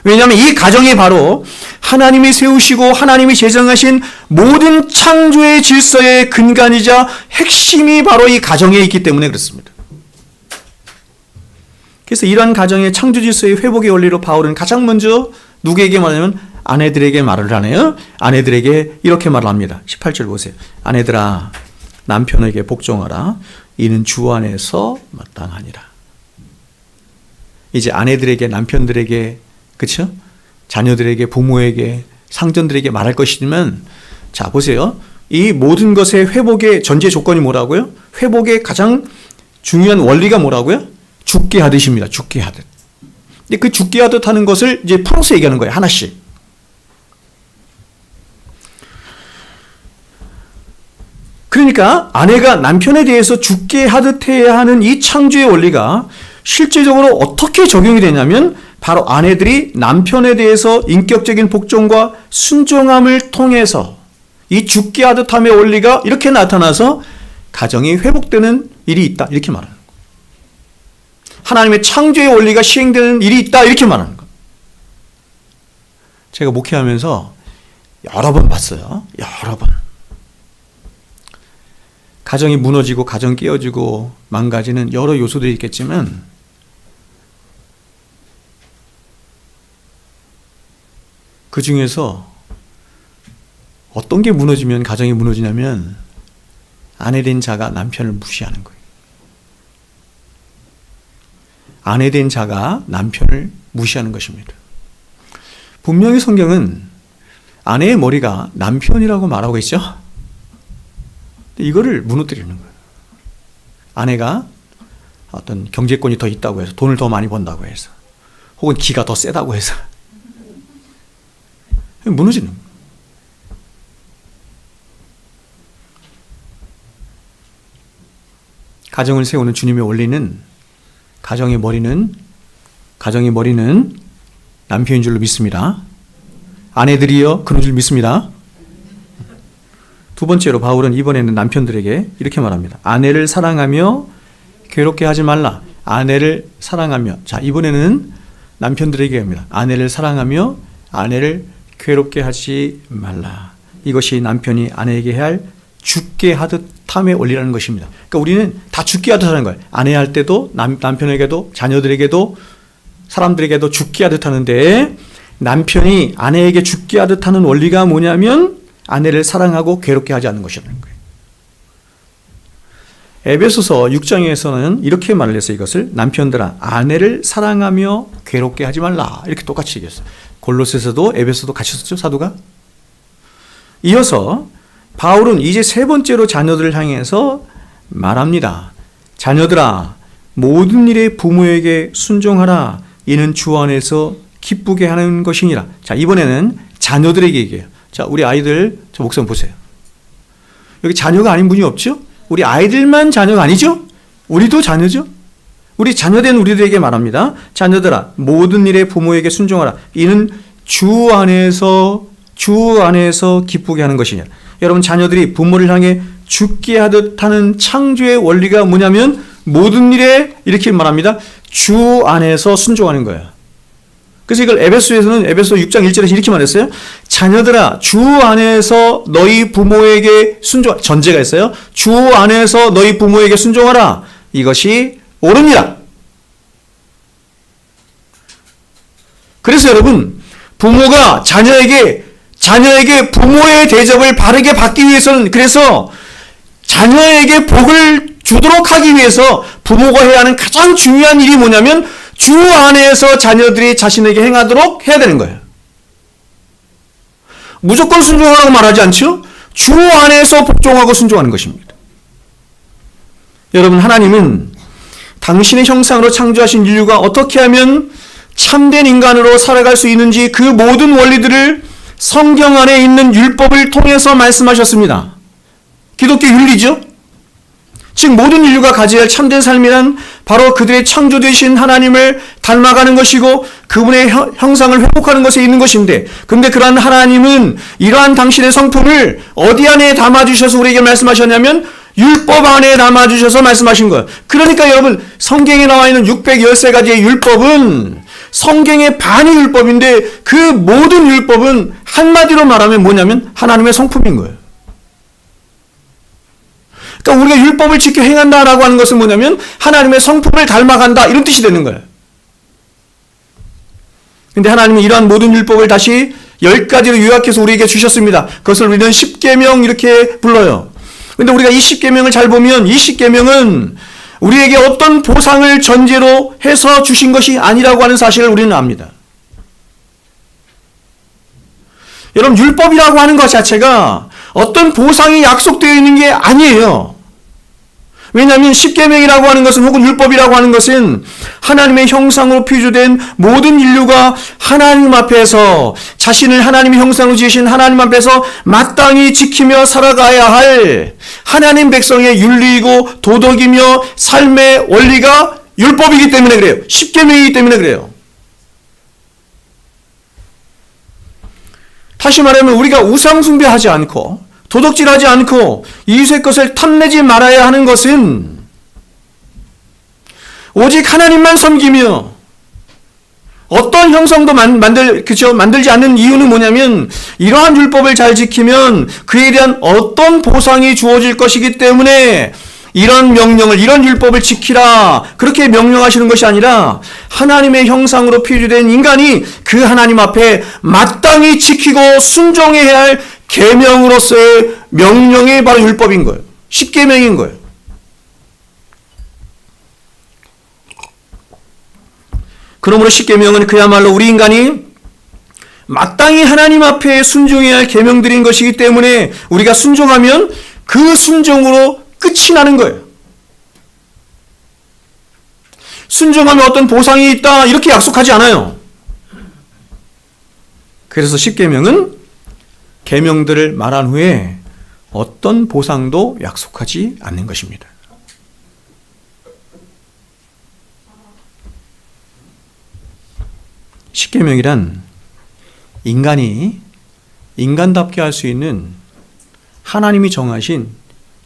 왜냐하면 이 가정이 바로 하나님이 세우시고 하나님이 제정하신 모든 창조의 질서의 근간이자 핵심이 바로 이 가정에 있기 때문에 그렇습니다. 그래서 이러한 가정의 창조 질서의 회복의 원리로 바울은 가장 먼저 누구에게 말하냐면 아내들에게 말을 하네요. 아내들에게 이렇게 말을 합니다. 18절 보세요. 아내들아, 남편에게 복종하라. 이는 주 안에서 마땅하니라. 이제 아내들에게, 남편들에게, 그렇죠? 자녀들에게, 부모에게, 상전들에게 말할 것이지만, 자 보세요. 이 모든 것의 회복의 전제 조건이 뭐라고요? 회복의 가장 중요한 원리가 뭐라고요? 죽게 하듯입니다. 죽게 하듯. 근데 그 죽게 하듯 하는 것을 이제 풀어서 얘기하는 거예요. 하나씩. 그러니까 아내가 남편에 대해서 죽게 하듯 해야 하는 이 창조의 원리가 실제적으로 어떻게 적용이 되냐면 바로 아내들이 남편에 대해서 인격적인 복종과 순종함을 통해서 이 죽게 하듯 함의 원리가 이렇게 나타나서 가정이 회복되는 일이 있다, 이렇게 말하는 거예요. 하나님의 창조의 원리가 시행되는 일이 있다, 이렇게 말하는 거예요. 제가 목회하면서 여러 번 봤어요. 여러 번. 가정이 무너지고 가정 깨어지고 망가지는 여러 요소들이 있겠지만 그 중에서 어떤 게 무너지면 가정이 무너지냐면 아내 된 자가 남편을 무시하는 거예요. 아내 된 자가 남편을 무시하는 것입니다. 분명히 성경은 아내의 머리가 남편이라고 말하고 있죠. 이거를 무너뜨리는 거예요. 아내가 어떤 경제권이 더 있다고 해서, 돈을 더 많이 번다고 해서, 혹은 기가 더 세다고 해서 무너지는 거예요. 가정을 세우는 주님의 원리는 가정의 머리는 남편인 줄로 믿습니다. 아내들이여 그런 줄 믿습니다. 두 번째로 바울은 이번에는 남편들에게 이렇게 말합니다. 아내를 사랑하며 괴롭게 하지 말라. 아내를 사랑하며. 자, 이번에는 남편들에게 합니다. 아내를 사랑하며 아내를 괴롭게 하지 말라. 이것이 남편이 아내에게 해야 할 죽게 하듯 함의 원리라는 것입니다. 그러니까 우리는 다 죽게 하듯 하는 거예요. 아내 할 때도 남편에게도 자녀들에게도 사람들에게도 죽게 하듯 하는데, 남편이 아내에게 죽게 하듯 하는 원리가 뭐냐면 아내를 사랑하고 괴롭게 하지 않는 것이라는 거예요. 에베소서 6장에서는 이렇게 말을 했어요. 이것을 남편들아 아내를 사랑하며 괴롭게 하지 말라, 이렇게 똑같이 얘기했어요. 골로새서도 에베소도 같이 썼죠, 사도가. 이어서 바울은 이제 세 번째로 자녀들을 향해서 말합니다. 자녀들아 모든 일에 부모에게 순종하라. 이는 주 안에서 기쁘게 하는 것이니라. 자, 이번에는 자녀들에게 얘기해요. 자, 우리 아이들, 저 목사님 보세요. 여기 자녀가 아닌 분이 없죠? 우리 아이들만 자녀가 아니죠? 우리도 자녀죠? 우리 자녀된 우리들에게 말합니다. 자녀들아, 모든 일에 부모에게 순종하라. 이는 주 안에서 기쁘게 하는 것이냐. 여러분, 자녀들이 부모를 향해 죽게 하듯 하는 창조의 원리가 뭐냐면 모든 일에 이렇게 말합니다. 주 안에서 순종하는 거예요. 그래서 이걸 에베소에서는 에베소 6장 1절에서 이렇게 말했어요. 자녀들아, 주 안에서 너희 부모에게 순종, 전제가 있어요. 주 안에서 너희 부모에게 순종하라. 이것이 옳으니라. 그래서 여러분, 부모가 자녀에게 부모의 대접을 바르게 받기 위해서는, 그래서 자녀에게 복을 주도록 하기 위해서 부모가 해야 하는 가장 중요한 일이 뭐냐면 주 안에서 자녀들이 자신에게 행하도록 해야 되는 거예요. 무조건 순종하라고 말하지 않죠? 주 안에서 복종하고 순종하는 것입니다. 여러분, 하나님은 당신의 형상으로 창조하신 인류가 어떻게 하면 참된 인간으로 살아갈 수 있는지 그 모든 원리들을 성경 안에 있는 율법을 통해서 말씀하셨습니다. 기독교 윤리죠? 즉 모든 인류가 가져야 할 참된 삶이란 바로 그들의 창조되신 하나님을 닮아가는 것이고 그분의 형상을 회복하는 것에 있는 것인데, 근데 그러한 하나님은 이러한 당신의 성품을 어디 안에 담아주셔서 우리에게 말씀하셨냐면 율법 안에 담아주셔서 말씀하신 거예요. 그러니까 여러분, 성경에 나와 있는 613가지의 율법은 성경의 반이 율법인데 그 모든 율법은 한마디로 말하면 뭐냐면 하나님의 성품인 거예요. 그러니까 우리가 율법을 지켜 행한다라고 하는 것은 뭐냐면 하나님의 성품을 닮아간다, 이런 뜻이 되는 거예요. 근데 하나님은 이러한 모든 율법을 다시 10가지로 요약해서 우리에게 주셨습니다. 그것을 우리는 십계명 이렇게 불러요. 근데 우리가 이 십계명을 잘 보면 이 십계명은 우리에게 어떤 보상을 전제로 해서 주신 것이 아니라고 하는 사실을 우리는 압니다. 여러분, 율법이라고 하는 것 자체가 어떤 보상이 약속되어 있는 게 아니에요. 왜냐하면 십계명이라고 하는 것은, 혹은 율법이라고 하는 것은 하나님의 형상으로 피조된 모든 인류가 하나님 앞에서 자신을 하나님의 형상으로 지으신 하나님 앞에서 마땅히 지키며 살아가야 할 하나님 백성의 윤리이고 도덕이며 삶의 원리가 율법이기 때문에 그래요. 십계명이기 때문에 그래요. 다시 말하면 우리가 우상 숭배하지 않고 도덕질하지 않고 이웃의 것을 탐내지 말아야 하는 것은 오직 하나님만 섬기며 어떤 형성도 만들지 않는 이유는 뭐냐면 이러한 율법을 잘 지키면 그에 대한 어떤 보상이 주어질 것이기 때문에 이런 명령을, 이런 율법을 지키라, 그렇게 명령하시는 것이 아니라 하나님의 형상으로 피조된 인간이 그 하나님 앞에 마땅히 지키고 순종해야 할 계명으로서의 명령이 바로 율법인 거예요. 십계명인 거예요. 그러므로 십계명은 그야말로 우리 인간이 마땅히 하나님 앞에 순종해야 할 계명들인 것이기 때문에 우리가 순종하면 그 순종으로 끝이 나는 거예요. 순종하면 어떤 보상이 있다, 이렇게 약속하지 않아요. 그래서 십계명은 계명들을 말한 후에 어떤 보상도 약속하지 않는 것입니다. 십계명이란 인간이 인간답게 할 수 있는 하나님이 정하신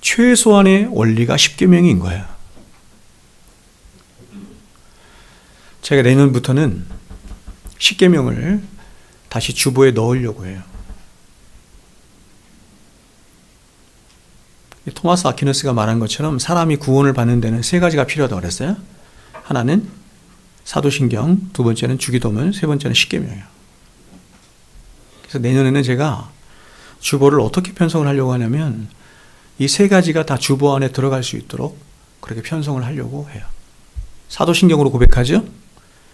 최소한의 원리가 십계명인 거예요. 제가 내년부터는 십계명을 다시 주보에 넣으려고 해요. 토마스 아퀴너스가 말한 것처럼 사람이 구원을 받는 데는 세 가지가 필요하다고 그랬어요. 하나는 사도신경, 두 번째는 주기도문, 세 번째는 십계명이에요. 그래서 내년에는 제가 주보를 어떻게 편성을 하려고 하냐면 이 세 가지가 다 주보 안에 들어갈 수 있도록 그렇게 편성을 하려고 해요. 사도신경으로 고백하죠.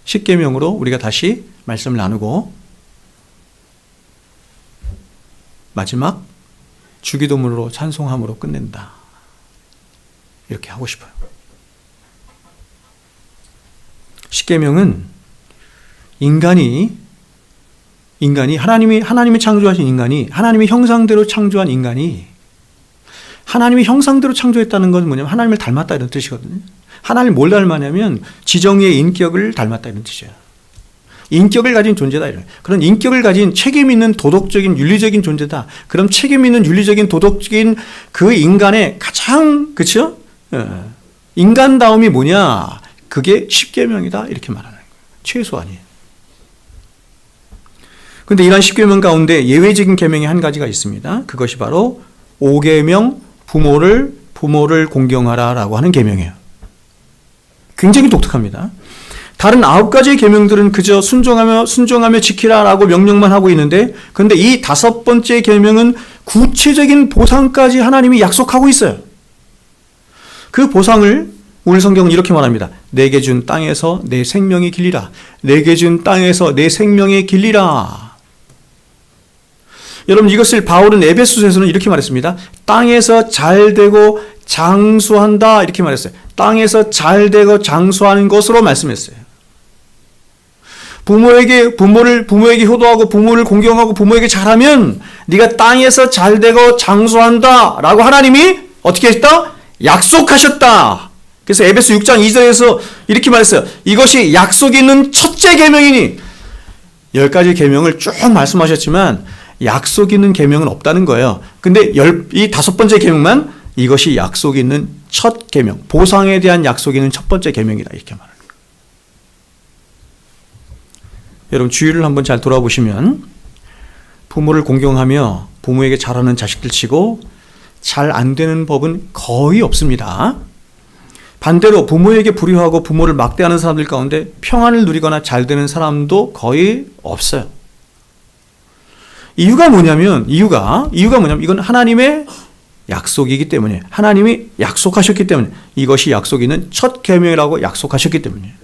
십계명으로 우리가 다시 말씀을 나누고 마지막 주기도문으로 찬송함으로 끝낸다. 이렇게 하고 싶어요. 십계명은 인간이 하나님이 창조하신 인간이 하나님의 형상대로 창조한 인간이 하나님의 형상대로 창조했다는 건 뭐냐면 하나님을 닮았다 이런 뜻이거든요. 하나님을 뭘 닮았냐면 지정의 인격을 닮았다 이런 뜻이에요. 인격을 가진 존재다 이런. 그런 인격을 가진 책임 있는 도덕적인 윤리적인 존재다. 그럼 책임 있는 윤리적인 도덕적인 그 인간의 가장 그렇죠? 인간다움이 뭐냐? 그게 10계명이다 이렇게 말하는 거예요. 최소한이에요. 그런데 이러한 10계명 가운데 예외적인 계명이 한 가지가 있습니다. 그것이 바로 5계명 부모를 공경하라라고 하는 계명이에요. 굉장히 독특합니다. 다른 9가지의 계명들은 그저 순종하며 지키라라고 명령만 하고 있는데, 그런데 이 5번째 계명은 구체적인 보상까지 하나님이 약속하고 있어요. 그 보상을 오늘 성경은 이렇게 말합니다. 내게 준 땅에서 내 생명이 길리라. 내게 준 땅에서 내 생명이 길리라. 여러분, 이것을 바울은 에베소서에서는 이렇게 말했습니다. 땅에서 잘되고 장수한다 이렇게 말했어요. 땅에서 잘되고 장수하는 것으로 말씀했어요. 부모에게 효도하고 부모를 공경하고 부모에게 잘하면 네가 땅에서 잘되고 장수한다 라고 하나님이 어떻게 했다? 약속하셨다. 그래서 에베소 6장 2절에서 이렇게 말했어요. 이것이 약속이 있는 첫째 계명이니, 10가지 계명을 쭉 말씀하셨지만 약속이 있는 계명은 없다는 거예요. 근데 이 5번째 계명만 이것이 약속이 있는 첫 계명, 보상에 대한 약속이 있는 첫 번째 계명이다 이렇게 말합니다. 여러분, 주위를 한번 잘 돌아보시면 부모를 공경하며 부모에게 잘하는 자식들 치고 잘 안 되는 법은 거의 없습니다. 반대로 부모에게 불효하고 부모를 막대하는 사람들 가운데 평안을 누리거나 잘 되는 사람도 거의 없어요. 이유가 뭐냐면 이건 하나님의 약속이기 때문에, 하나님이 약속하셨기 때문에, 이것이 약속이 있는 첫 계명이라고 약속하셨기 때문이에요.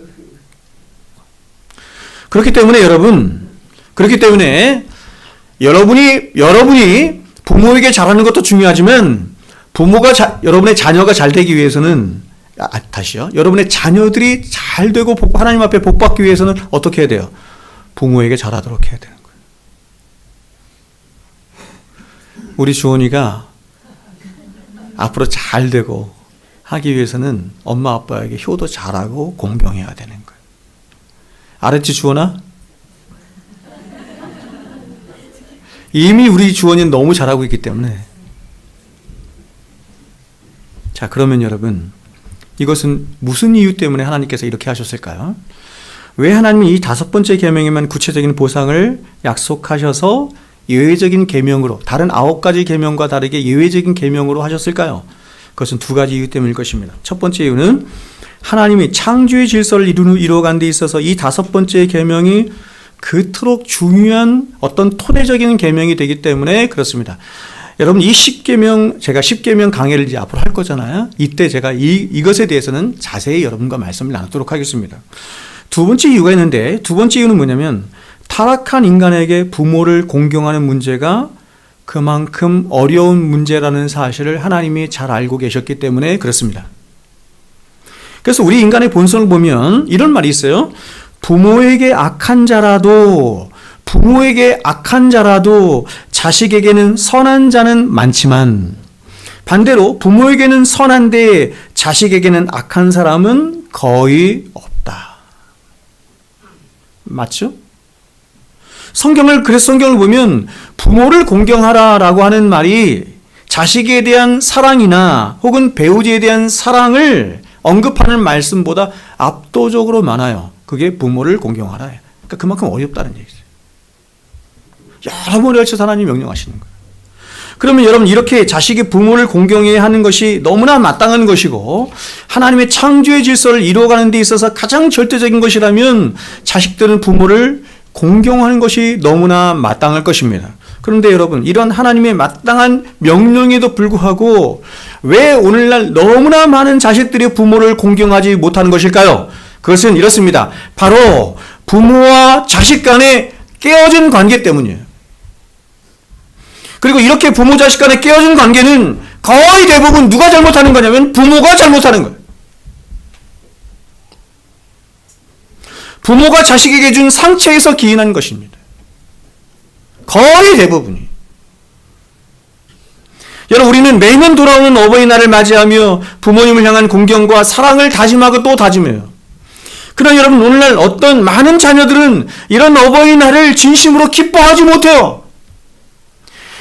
그렇기 때문에 여러분이 부모에게 잘하는 것도 중요하지만 여러분의 자녀가 잘 되기 위해서는 여러분의 자녀들이 잘 되고 하나님 앞에 복 받기 위해서는 어떻게 해야 돼요? 부모에게 잘하도록 해야 되는 거예요. 우리 주원이가 앞으로 잘 되고 하기 위해서는 엄마 아빠에게 효도 잘하고 공경해야 되는 거예요. 알았지, 주원아? 이미 우리 주원이는 너무 잘하고 있기 때문에. 자, 그러면 여러분, 이것은 무슨 이유 때문에 하나님께서 이렇게 하셨을까요? 왜 하나님이 이 5번째 계명에만 구체적인 보상을 약속하셔서 예외적인 계명으로, 다른 9가지 계명과 다르게 예외적인 계명으로 하셨을까요? 그것은 2가지 이유 때문일 것입니다. 첫 번째 이유는 하나님이 창조의 질서를 이루어간 데 있어서 이 5번째 계명이 그토록 중요한 어떤 토대적인 계명이 되기 때문에 그렇습니다. 여러분, 이 10계명, 제가 10계명 강의를 이제 앞으로 할 거잖아요. 이때 제가 이것에 대해서는 자세히 여러분과 말씀을 나누도록 하겠습니다. 2번째 이유가 있는데, 2번째 이유는 뭐냐면 타락한 인간에게 부모를 공경하는 문제가 그만큼 어려운 문제라는 사실을 하나님이 잘 알고 계셨기 때문에 그렇습니다. 그래서 우리 인간의 본성을 보면 이런 말이 있어요. 부모에게 악한 자라도 자식에게는 선한 자는 많지만, 반대로 부모에게는 선한데 자식에게는 악한 사람은 거의 없다. 맞죠? 성경을 보면 부모를 공경하라라고 하는 말이 자식에 대한 사랑이나 혹은 배우자에 대한 사랑을 언급하는 말씀보다 압도적으로 많아요. 그게 부모를 공경하라. 그러니까 그만큼 어렵다는 얘기죠. 여러 번에 걸쳐서 하나님이 명령하시는 거예요. 그러면 여러분, 이렇게 자식이 부모를 공경해야 하는 것이 너무나 마땅한 것이고 하나님의 창조의 질서를 이루어가는 데 있어서 가장 절대적인 것이라면 자식들은 부모를 공경하는 것이 너무나 마땅할 것입니다. 그런데 여러분, 이런 하나님의 마땅한 명령에도 불구하고 왜 오늘날 너무나 많은 자식들이 부모를 공경하지 못하는 것일까요? 그것은 이렇습니다. 바로 부모와 자식 간의 깨어진 관계 때문이에요. 그리고 이렇게 부모 자식 간의 깨어진 관계는 거의 대부분 누가 잘못하는 거냐면 부모가 잘못하는 거예요. 부모가 자식에게 준 상처에서 기인한 것입니다. 거의 대부분이. 여러분, 우리는 매년 돌아오는 어버이날을 맞이하며 부모님을 향한 공경과 사랑을 다짐하고 또 다짐해요. 그러나 여러분, 오늘날 어떤 많은 자녀들은 이런 어버이날을 진심으로 기뻐하지 못해요.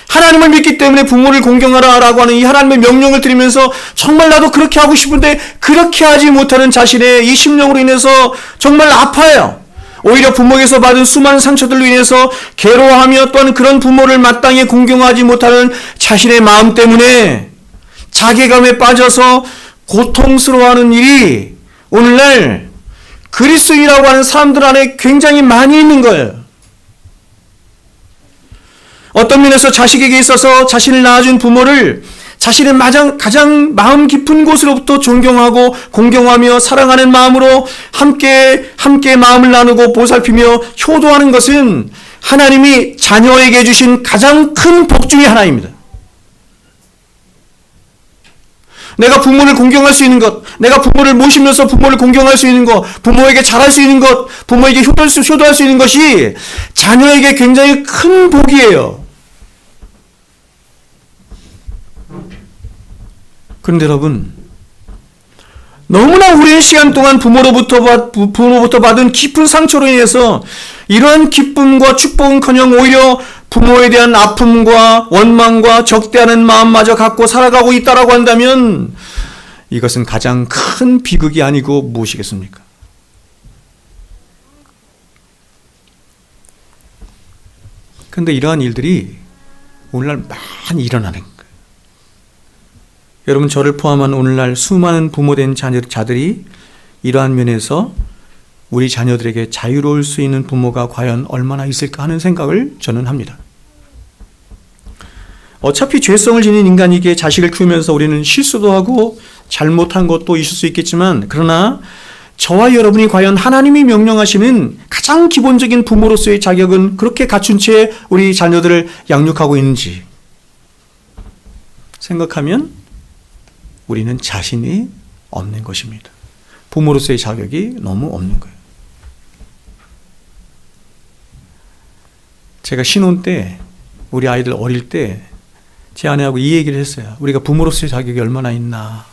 하나님을 믿기 때문에 부모를 공경하라라고 하는 이 하나님의 명령을 드리면서 정말 나도 그렇게 하고 싶은데 그렇게 하지 못하는 자신의 이 심령으로 인해서 정말 아파요. 오히려 부모에게서 받은 수많은 상처들로 인해서 괴로워하며 또한 그런 부모를 마땅히 공경하지 못하는 자신의 마음 때문에 자괴감에 빠져서 고통스러워하는 일이 오늘날 그리스도인이라고 하는 사람들 안에 굉장히 많이 있는 거예요. 어떤 면에서 자식에게 있어서 자신을 낳아준 부모를 자신의 가장 마음 깊은 곳으로부터 존경하고 공경하며 사랑하는 마음으로 함께 마음을 나누고 보살피며 효도하는 것은 하나님이 자녀에게 주신 가장 큰 복 중의 하나입니다. 내가 부모를 공경할 수 있는 것, 내가 부모를 모시면서 부모를 공경할 수 있는 것, 부모에게 잘할 수 있는 것, 부모에게 효도할 수 있는 것이 자녀에게 굉장히 큰 복이에요. 그런데 여러분, 너무나 오랜 시간 동안 부모로부터 받은 깊은 상처로 인해서 이러한 기쁨과 축복은커녕 오히려 부모에 대한 아픔과 원망과 적대하는 마음마저 갖고 살아가고 있다라고 한다면 이것은 가장 큰 비극이 아니고 무엇이겠습니까? 그런데 이러한 일들이 오늘날 많이 일어나는 거예요. 여러분, 저를 포함한 오늘날 수많은 부모된 자들이 이러한 면에서 우리 자녀들에게 자유로울 수 있는 부모가 과연 얼마나 있을까 하는 생각을 저는 합니다. 어차피 죄성을 지닌 인간에게 자식을 키우면서 우리는 실수도 하고 잘못한 것도 있을 수 있겠지만, 그러나 저와 여러분이 과연 하나님이 명령하시는 가장 기본적인 부모로서의 자격은 그렇게 갖춘 채 우리 자녀들을 양육하고 있는지 생각하면 우리는 자신이 없는 것입니다. 부모로서의 자격이 너무 없는 거예요. 제가 신혼 때, 우리 아이들 어릴 때 제 아내하고 이 얘기를 했어요. 우리가 부모로서의 자격이 얼마나 있나.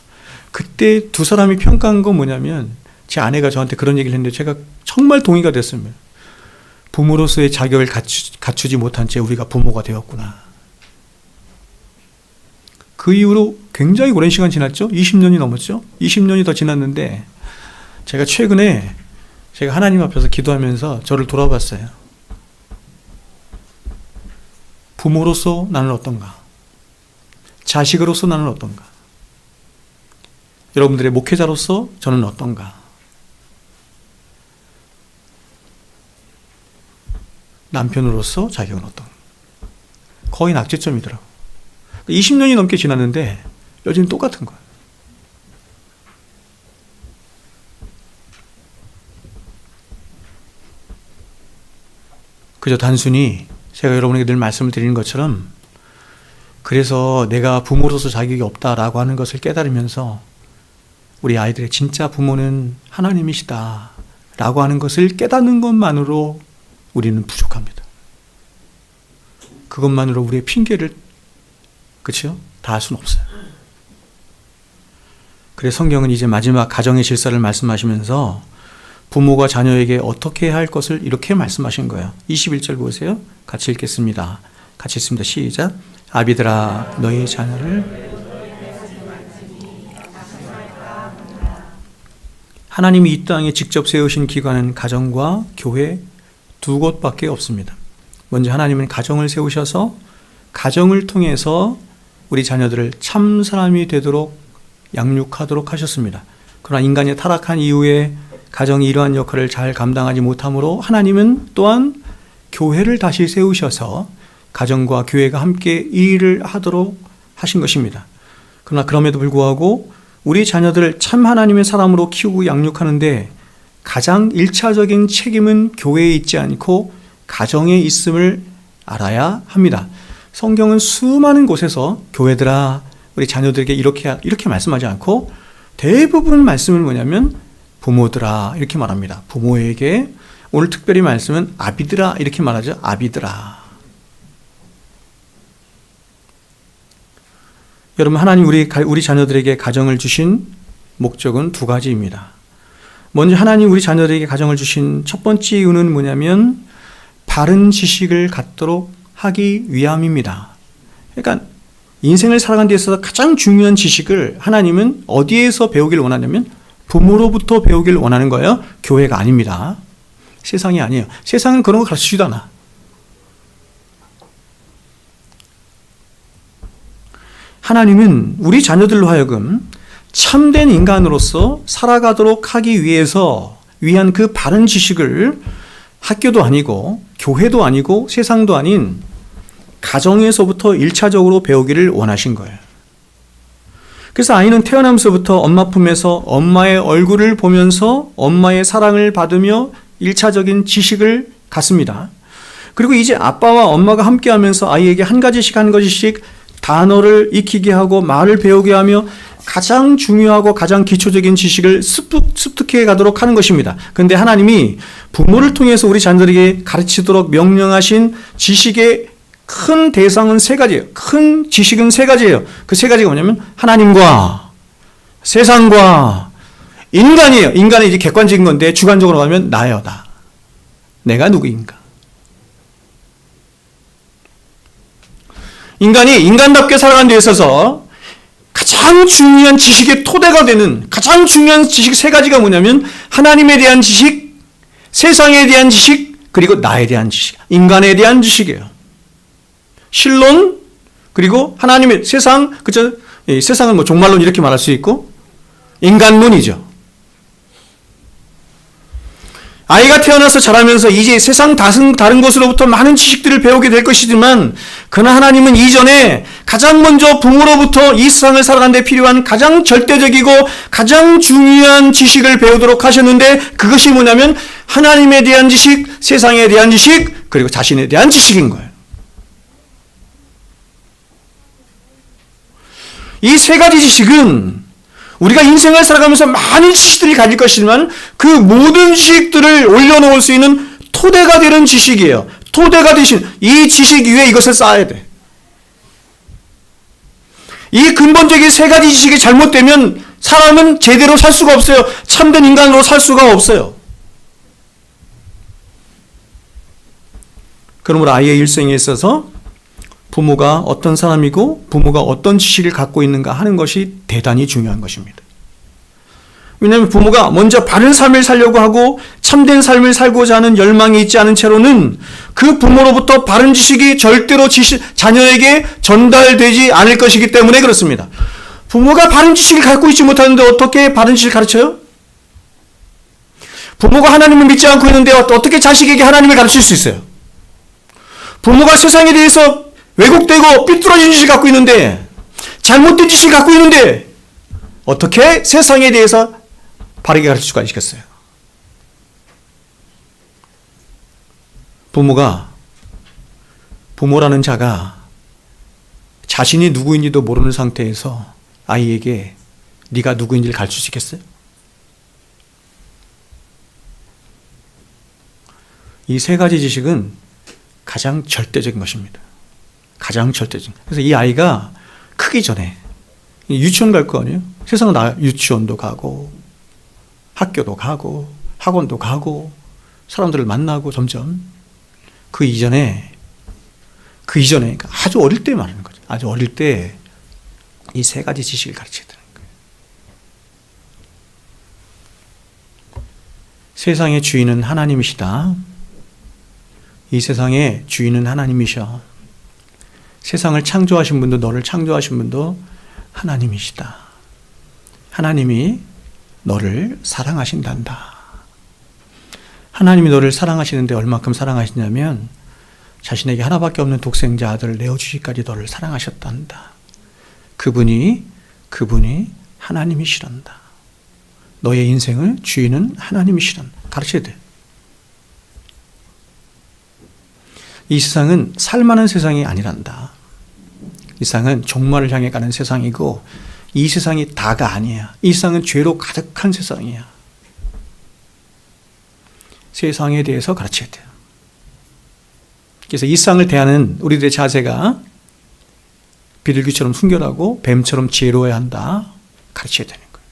그때 두 사람이 평가한 건 뭐냐면, 제 아내가 저한테 그런 얘기를 했는데 제가 정말 동의가 됐습니다. 부모로서의 자격을 갖추지 못한 채 우리가 부모가 되었구나. 그 이후로 굉장히 오랜 시간 지났죠? 20년이 넘었죠? 20년이 더 지났는데 제가 최근에 제가 하나님 앞에서 기도하면서 저를 돌아봤어요. 부모로서 나는 어떤가? 자식으로서 나는 어떤가? 여러분들의 목회자로서 저는 어떤가? 남편으로서 자격은 어떤가? 거의 낙제점이더라고요. 20년이 넘게 지났는데 여전히 똑같은 거예요. 그저 단순히 제가 여러분에게 늘 말씀을 드리는 것처럼, 그래서 내가 부모로서 자격이 없다라고 하는 것을 깨달으면서 우리 아이들의 진짜 부모는 하나님이시다 라고 하는 것을 깨닫는 것만으로 우리는 부족합니다. 그것만으로 우리의 핑계를 다 할 수는 없어요. 그래서 성경은 이제 마지막 가정의 질서를 말씀하시면서 부모가 자녀에게 어떻게 해야 할 것을 이렇게 말씀하신 거예요. 21절 보세요. 같이 읽겠습니다. 같이 읽습니다. 시작. 아비들아, 너희 자녀를 하나님이 이 땅에 직접 세우신 기관은 가정과 교회 두 곳밖에 없습니다. 먼저 하나님은 가정을 세우셔서 가정을 통해서 우리 자녀들을 참 사람이 되도록 양육하도록 하셨습니다. 그러나 인간이 타락한 이후에 가정이 이러한 역할을 잘 감당하지 못하므로 하나님은 또한 교회를 다시 세우셔서 가정과 교회가 함께 이 일을 하도록 하신 것입니다. 그러나 그럼에도 불구하고 우리 자녀들을 참 하나님의 사람으로 키우고 양육하는데 가장 1차적인 책임은 교회에 있지 않고 가정에 있음을 알아야 합니다. 성경은 수많은 곳에서 교회들아, 우리 자녀들에게 이렇게 말씀하지 않고 대부분 말씀은 뭐냐면 부모들아 이렇게 말합니다. 부모에게, 오늘 특별히 말씀은 아비들아 이렇게 말하죠. 아비들아. 여러분, 하나님 우리 자녀들에게 가정을 주신 목적은 두 가지입니다. 먼저 하나님 우리 자녀들에게 가정을 주신 첫 번째 이유는 뭐냐면 바른 지식을 갖도록 하기 위함입니다. 그러니까 인생을 살아가는 데 있어서 가장 중요한 지식을 하나님은 어디에서 배우길 원하냐면 부모로부터 배우길 원하는 거예요. 교회가 아닙니다. 세상이 아니에요. 세상은 그런 거 가르치지도 않아. 하나님은 우리 자녀들로 하여금 참된 인간으로서 살아가도록 하기 위한 그 바른 지식을 학교도 아니고 교회도 아니고 세상도 아닌 가정에서부터 1차적으로 배우기를 원하신 거예요. 그래서 아이는 태어나면서부터 엄마 품에서 엄마의 얼굴을 보면서 엄마의 사랑을 받으며 1차적인 지식을 갖습니다. 그리고 이제 아빠와 엄마가 함께 하면서 아이에게 한 가지씩 단어를 익히게 하고 말을 배우게 하며 가장 중요하고 가장 기초적인 지식을 습득해 가도록 하는 것입니다. 그런데 하나님이 부모를 통해서 우리 자녀들에게 가르치도록 명령하신 지식의 큰 대상은 세 가지예요. 큰 지식은 세 가지예요. 그 세 가지가 뭐냐면 하나님과 세상과 인간이에요. 인간은 이제 객관적인 건데 주관적으로 가면 나예요. 내가 누구인가? 인간이 인간답게 살아가는 데 있어서 가장 중요한 지식의 토대가 되는 가장 중요한 지식 세 가지가 뭐냐면 하나님에 대한 지식, 세상에 대한 지식, 그리고 나에 대한 지식, 인간에 대한 지식이에요. 신론, 그리고 하나님의 세상, 그죠? 세상은 뭐 종말론 이렇게 말할 수 있고, 인간론이죠. 아이가 태어나서 자라면서 이제 세상 다른 곳으로부터 많은 지식들을 배우게 될 것이지만, 그러나 하나님은 이전에 가장 먼저 부모로부터 이 세상을 살아가는 데 필요한 가장 절대적이고 가장 중요한 지식을 배우도록 하셨는데, 그것이 뭐냐면 하나님에 대한 지식, 세상에 대한 지식, 그리고 자신에 대한 지식인 거예요. 이 세 가지 지식은 우리가 인생을 살아가면서 많은 지식들이 가질 것이지만 그 모든 지식들을 올려놓을 수 있는 토대가 되는 지식이에요. 토대가 되신 이 지식 위에 이것을 쌓아야 돼. 이 근본적인 세 가지 지식이 잘못되면 사람은 제대로 살 수가 없어요. 참된 인간으로 살 수가 없어요. 그러므로 아이의 일생에 있어서 부모가 어떤 사람이고 부모가 어떤 지식을 갖고 있는가 하는 것이 대단히 중요한 것입니다. 왜냐하면 부모가 먼저 바른 삶을 살려고 하고 참된 삶을 살고자 하는 열망이 있지 않은 채로는 그 부모로부터 바른 지식이 절대로 자녀에게 전달되지 않을 것이기 때문에 그렇습니다. 부모가 바른 지식을 갖고 있지 못하는데 어떻게 바른 지식을 가르쳐요? 부모가 하나님을 믿지 않고 있는데 어떻게 자식에게 하나님을 가르칠 수 있어요? 부모가 세상에 대해서 왜곡되고 삐뚤어진 지식을 갖고 있는데, 잘못된 지식을 갖고 있는데 어떻게 세상에 대해서 바르게 가르칠 수가 있겠어요? 부모라는 자가 자신이 누구인지도 모르는 상태에서 아이에게 네가 누구인지를 가르칠 수 있겠어요? 이 세 가지 지식은 가장 절대적인 것입니다. 가장 절대적인. 그래서 이 아이가 크기 전에 유치원 갈 거 아니에요? 세상은 유치원도 가고 학교도 가고 학원도 가고 사람들을 만나고 점점 그 이전에 그러니까 아주 어릴 때 말하는 거죠. 아주 어릴 때 이 세 가지 지식을 가르쳐야 되는 거예요. 세상의 주인은 하나님이시다. 이 세상의 주인은 하나님이셔. 세상을 창조하신 분도 너를 창조하신 분도 하나님이시다. 하나님이 너를 사랑하신단다. 하나님이 너를 사랑하시는데 얼마큼 사랑하시냐면 자신에게 하나밖에 없는 독생자 아들을 내어주시기까지 너를 사랑하셨단다. 그분이 하나님이시란다. 너의 인생을 주인은 하나님이시란다. 가르쳐야 돼. 이 세상은 살만한 세상이 아니란다. 이 세상은 종말을 향해 가는 세상이고 이 세상이 다가 아니야. 이 세상은 죄로 가득한 세상이야. 세상에 대해서 가르쳐야 돼요. 그래서 이 세상을 대하는 우리들의 자세가 비둘기처럼 순결하고 뱀처럼 지혜로워야 한다. 가르쳐야 되는 거예요.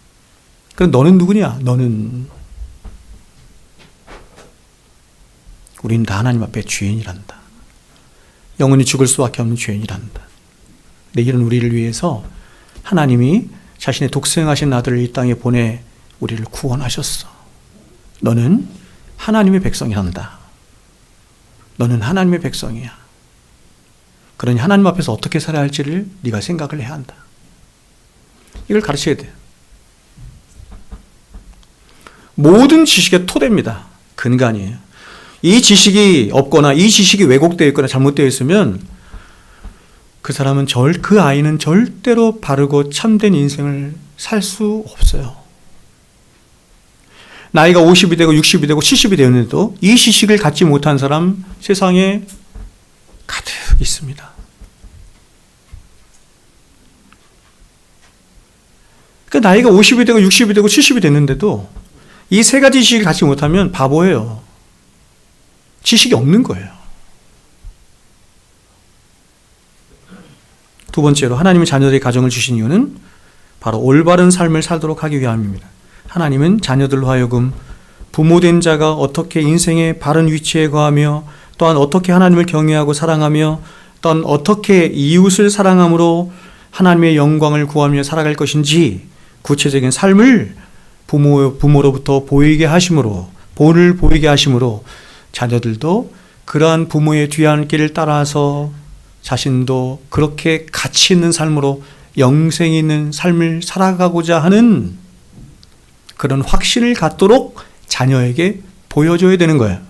그럼 너는 누구냐? 우리는 다 하나님 앞에 죄인이란다. 영원히 죽을 수밖에 없는 죄인이란다. 네, 이런 우리를 위해서 하나님이 자신의 독생하신 아들을 이 땅에 보내 우리를 구원하셨어. 너는 하나님의 백성이란다. 너는 하나님의 백성이야. 그러니 하나님 앞에서 어떻게 살아야 할지를 네가 생각을 해야 한다. 이걸 가르쳐야 돼요. 모든 지식의 토대입니다. 근간이에요. 이 지식이 없거나 이 지식이 왜곡되어 있거나 잘못되어 있으면 그 사람은 그 아이는 절대로 바르고 참된 인생을 살 수 없어요. 나이가 50이 되고 60이 되고 70이 되었는데도 이 지식을 갖지 못한 사람 세상에 가득 있습니다. 그러니까 나이가 50이 되고 60이 되고 70이 됐는데도 이 세 가지 지식을 갖지 못하면 바보예요. 지식이 없는 거예요. 두 번째로 하나님은 자녀들의 가정을 주신 이유는 바로 올바른 삶을 살도록 하기 위함입니다. 하나님은 자녀들로 하여금 부모된 자가 어떻게 인생의 바른 위치에 거하며 또한 어떻게 하나님을 경외하고 사랑하며 또한 어떻게 이웃을 사랑함으로 하나님의 영광을 구하며 살아갈 것인지 구체적인 삶을 부모로부터 보이게 하심으로 본을 보이게 하심으로 자녀들도 그러한 부모의 뒤안길을 따라서 자신도 그렇게 가치 있는 삶으로 영생 있는 삶을 살아가고자 하는 그런 확신을 갖도록 자녀에게 보여줘야 되는 거예요.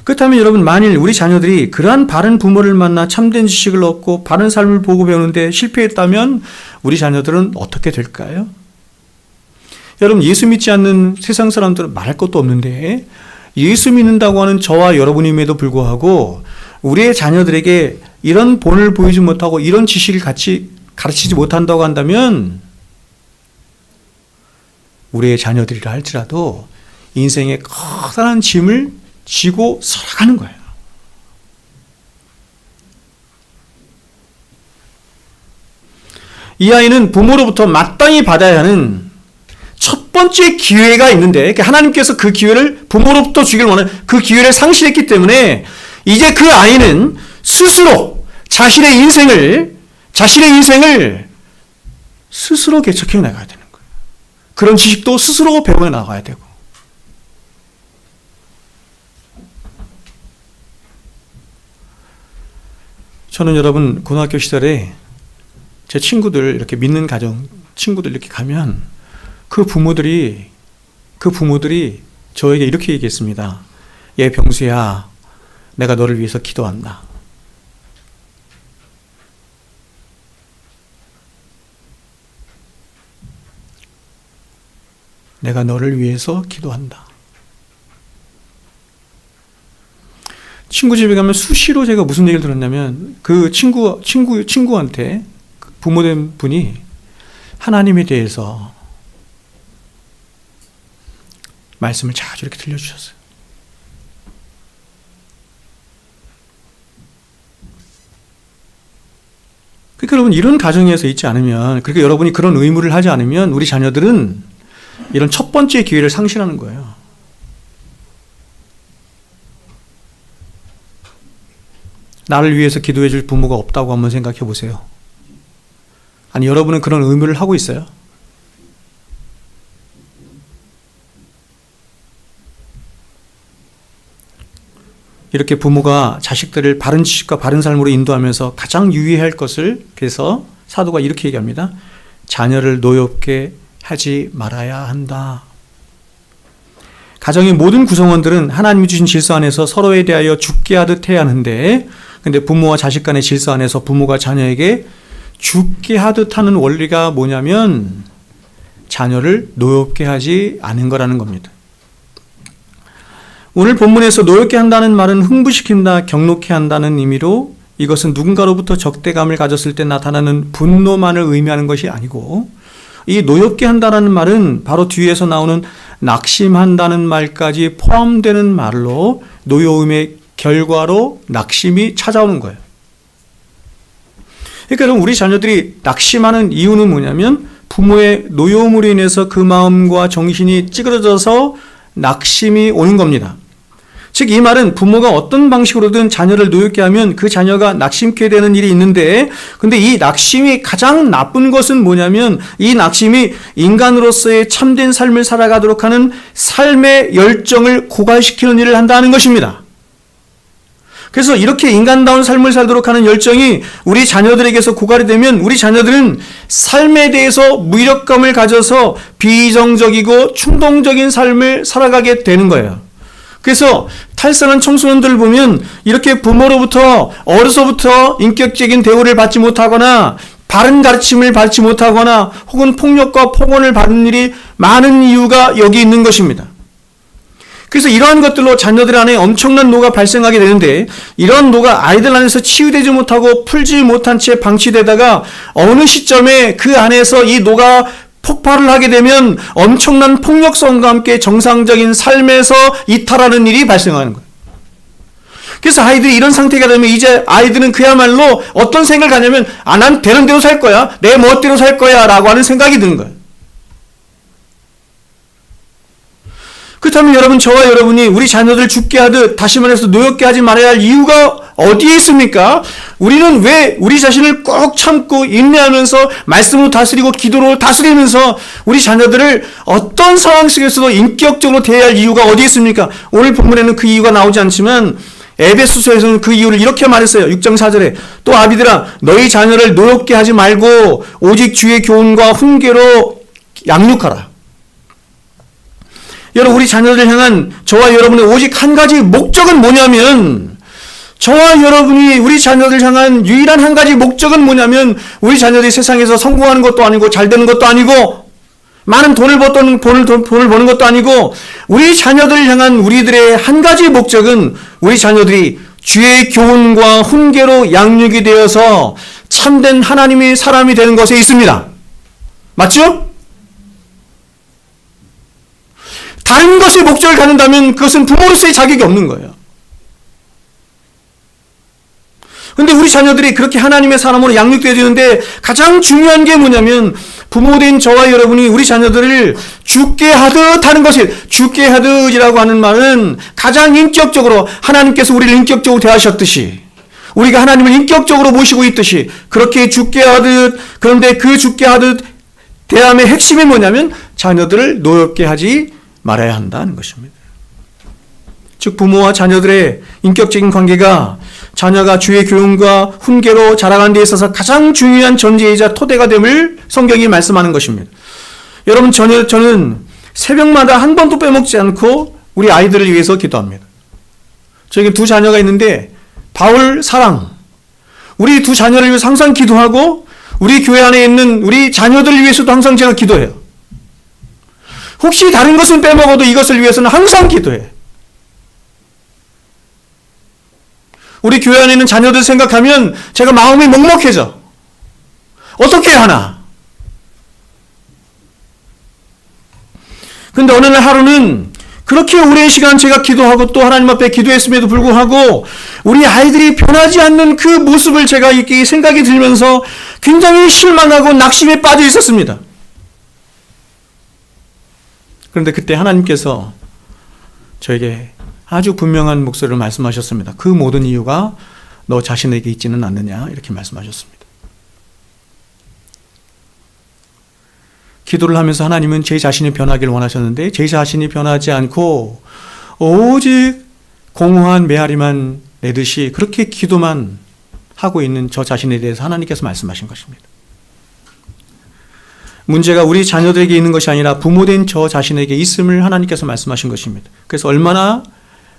그렇다면 여러분, 만일 우리 자녀들이 그러한 바른 부모를 만나 참된 지식을 얻고 바른 삶을 보고 배우는데 실패했다면 우리 자녀들은 어떻게 될까요? 여러분, 예수 믿지 않는 세상 사람들은 말할 것도 없는데 예수 믿는다고 하는 저와 여러분임에도 불구하고 우리의 자녀들에게 이런 본을 보이지 못하고 이런 지식을 같이 가르치지 못한다고 한다면 우리의 자녀들이라 할지라도 인생의 커다란 짐을 지고 살아가는 거예요. 이 아이는 부모로부터 마땅히 받아야 하는 첫 번째 기회가 있는데 하나님께서 그 기회를 부모로부터 주기를 원하는 그 기회를 상실했기 때문에 이제 그 아이는 스스로 자신의 인생을 스스로 개척해 나가야 되는 거예요. 그런 지식도 스스로 배워 나가야 되고. 저는 여러분 고등학교 시절에 제 친구들 이렇게 믿는 가정 친구들 이렇게 가면 그 부모들이 저에게 이렇게 얘기했습니다. 얘 병수야, 내가 너를 위해서 기도한다. 내가 너를 위해서 기도한다. 친구 집에 가면 수시로 제가 무슨 얘기를 들었냐면 그 친구한테 부모된 분이 하나님에 대해서 말씀을 자주 이렇게 들려주셨어요. 그러니까 여러분, 이런 가정에서 있지 않으면, 그러니까 여러분이 그런 의무를 하지 않으면 우리 자녀들은 이런 첫 번째 기회를 상실하는 거예요. 나를 위해서 기도해 줄 부모가 없다고 한번 생각해 보세요. 아니, 여러분은 그런 의무를 하고 있어요? 이렇게 부모가 자식들을 바른 지식과 바른 삶으로 인도하면서 가장 유의해야 할 것을, 그래서 사도가 이렇게 얘기합니다. 자녀를 노엽게 하지 말아야 한다. 가정의 모든 구성원들은 하나님이 주신 질서 안에서 서로에 대하여 죽게 하듯 해야 하는데, 근데 부모와 자식 간의 질서 안에서 부모가 자녀에게 죽게 하듯 하는 원리가 뭐냐면 자녀를 노엽게 하지 않은 거라는 겁니다. 오늘 본문에서 노엽게 한다는 말은 흥분시킨다, 격노케 한다는 의미로, 이것은 누군가로부터 적대감을 가졌을 때 나타나는 분노만을 의미하는 것이 아니고, 이 노엽게 한다는 말은 바로 뒤에서 나오는 낙심한다는 말까지 포함되는 말로 노여움의 결과로 낙심이 찾아오는 거예요. 그러니까 여러분, 우리 자녀들이 낙심하는 이유는 뭐냐면 부모의 노여움으로 인해서 그 마음과 정신이 찌그러져서 낙심이 오는 겁니다. 즉 이 말은 부모가 어떤 방식으로든 자녀를 노엽게 하면 그 자녀가 낙심케 되는 일이 있는데, 근데 이 낙심이 가장 나쁜 것은 뭐냐면 이 낙심이 인간으로서의 참된 삶을 살아가도록 하는 삶의 열정을 고갈시키는 일을 한다는 것입니다. 그래서 이렇게 인간다운 삶을 살도록 하는 열정이 우리 자녀들에게서 고갈이 되면 우리 자녀들은 삶에 대해서 무력감을 가져서 비정적이고 충동적인 삶을 살아가게 되는 거예요. 그래서 탈선한 청소년들을 보면 이렇게 부모로부터 어려서부터 인격적인 대우를 받지 못하거나 바른 가르침을 받지 못하거나 혹은 폭력과 폭언을 받는 일이 많은 이유가 여기 있는 것입니다. 그래서 이러한 것들로 자녀들 안에 엄청난 노가 발생하게 되는데, 이런 노가 아이들 안에서 치유되지 못하고 풀지 못한 채 방치되다가 어느 시점에 그 안에서 이 노가 폭발을 하게 되면 엄청난 폭력성과 함께 정상적인 삶에서 이탈하는 일이 발생하는 거예요. 그래서 아이들이 이런 상태가 되면 이제 아이들은 그야말로 어떤 생각을 가냐면, 난 되는 대로 살 거야, 내 멋대로 살 거야 라고 하는 생각이 드는 거예요. 그렇다면 여러분, 저와 여러분이 우리 자녀들 죽게 하듯, 다시 말해서 노엽게 하지 말아야 할 이유가 어디에 있습니까? 우리는 왜 우리 자신을 꼭 참고 인내하면서 말씀으로 다스리고 기도로 다스리면서 우리 자녀들을 어떤 상황 속에서도 인격적으로 대해야 할 이유가 어디에 있습니까? 오늘 본문에는 그 이유가 나오지 않지만 에베소서에서는 그 이유를 이렇게 말했어요. 6장 4절에 또 아비들아 너희 자녀를 노엽게 하지 말고 오직 주의 교훈과 훈계로 양육하라. 여러분, 우리 자녀들을 향한 저와 여러분의 오직 한 가지 목적은 뭐냐면, 저와 여러분이 우리 자녀들을 향한 유일한 한 가지 목적은 뭐냐면, 우리 자녀들이 세상에서 성공하는 것도 아니고 잘 되는 것도 아니고 많은 돈을 버는 것도 아니고, 우리 자녀들을 향한 우리들의 한 가지 목적은 우리 자녀들이 주의 교훈과 훈계로 양육이 되어서 참된 하나님의 사람이 되는 것에 있습니다. 맞죠? 다른 것에 목적을 갖는다면 그것은 부모로서의 자격이 없는 거예요. 그런데 우리 자녀들이 그렇게 하나님의 사람으로 양육되어지는데 가장 중요한 게 뭐냐면, 부모된 저와 여러분이 우리 자녀들을 죽게 하듯 하는 것이, 죽게 하듯이라고 하는 말은 가장 인격적으로 하나님께서 우리를 인격적으로 대하셨듯이, 우리가 하나님을 인격적으로 모시고 있듯이 그렇게 죽게 하듯, 그런데 그 죽게 하듯 대함의 핵심이 뭐냐면 자녀들을 노엽게 하지 말아야 한다는 것입니다. 즉 부모와 자녀들의 인격적인 관계가 자녀가 주의 교훈과 훈계로 자라가는 데 있어서 가장 중요한 전제이자 토대가 됨을 성경이 말씀하는 것입니다. 여러분, 저는 새벽마다 한 번도 빼먹지 않고 우리 아이들을 위해서 기도합니다. 저에게 두 자녀가 있는데 바울, 사랑, 우리 두 자녀를 위해서 항상 기도하고 우리 교회 안에 있는 우리 자녀들을 위해서도 항상 제가 기도해요. 혹시 다른 것은 빼먹어도 이것을 위해서는 항상 기도해. 우리 교회 안에 있는 자녀들 생각하면 제가 마음이 먹먹해져. 어떻게 해야 하나? 근데 어느 날 하루는 그렇게 오랜 시간 제가 기도하고 또 하나님 앞에 기도했음에도 불구하고 우리 아이들이 변하지 않는 그 모습을 제가 이렇게 생각이 들면서 굉장히 실망하고 낙심에 빠져 있었습니다. 그런데 그때 하나님께서 저에게 아주 분명한 목소리로 말씀하셨습니다. 그 모든 이유가 너 자신에게 있지는 않느냐, 이렇게 말씀하셨습니다. 기도를 하면서 하나님은 제 자신이 변하길 원하셨는데 제 자신이 변하지 않고 오직 공허한 메아리만 내듯이 그렇게 기도만 하고 있는 저 자신에 대해서 하나님께서 말씀하신 것입니다. 문제가 우리 자녀들에게 있는 것이 아니라 부모된 저 자신에게 있음을 하나님께서 말씀하신 것입니다. 그래서 얼마나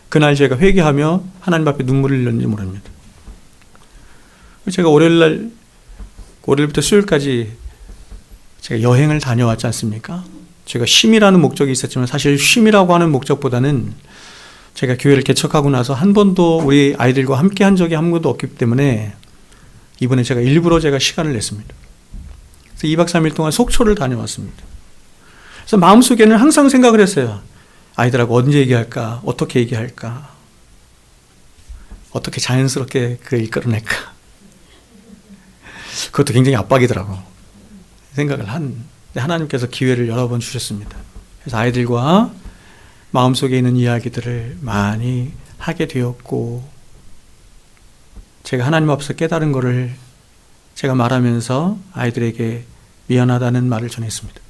그날 제가 회개하며 하나님 앞에 눈물을 흘렸는지 모릅니다. 제가 월요일부터 수요일까지 제가 여행을 다녀왔지 않습니까? 제가 쉼이라는 목적이 있었지만 사실 쉼이라고 하는 목적보다는 제가 교회를 개척하고 나서 한 번도 우리 아이들과 함께 한 적이 한 번도 없기 때문에 이번에 제가 일부러 시간을 냈습니다. 그래서 2박 3일 동안 속초를 다녀왔습니다. 그래서 마음속에는 항상 생각을 했어요. 아이들하고 언제 얘기할까? 어떻게 얘기할까? 어떻게 자연스럽게 그걸 이끌어낼까? 그것도 굉장히 압박이더라고. 생각을 하나님께서 기회를 여러 번 주셨습니다. 그래서 아이들과 마음속에 있는 이야기들을 많이 하게 되었고, 제가 하나님 앞에서 깨달은 것을 제가 말하면서 아이들에게 미안하다는 말을 전했습니다.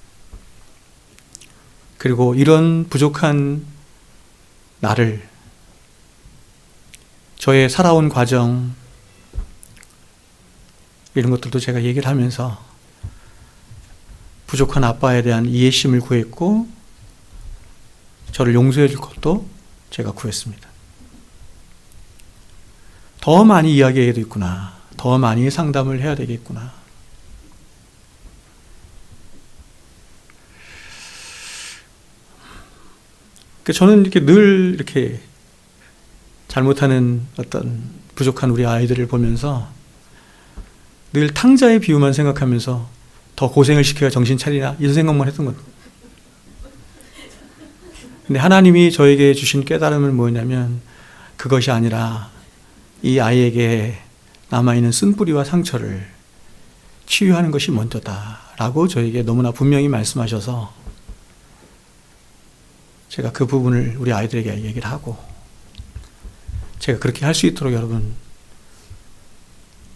그리고 이런 부족한 나를, 저의 살아온 과정, 이런 것들도 제가 얘기를 하면서 부족한 아빠에 대한 이해심을 구했고, 저를 용서해 줄 것도 제가 구했습니다. 더 많이 이야기해야 되겠구나. 더 많이 상담을 해야 되겠구나. 저는 이렇게 늘 이렇게 잘못하는 어떤 부족한 우리 아이들을 보면서 늘 탕자의 비유만 생각하면서 더 고생을 시켜야 정신 차리나 이런 생각만 했던 것. 근데 하나님이 저에게 주신 깨달음은 뭐냐면 그것이 아니라 이 아이에게 남아있는 쓴뿌리와 상처를 치유하는 것이 먼저다라고 저에게 너무나 분명히 말씀하셔서 제가 그 부분을 우리 아이들에게 얘기를 하고, 제가 그렇게 할 수 있도록 여러분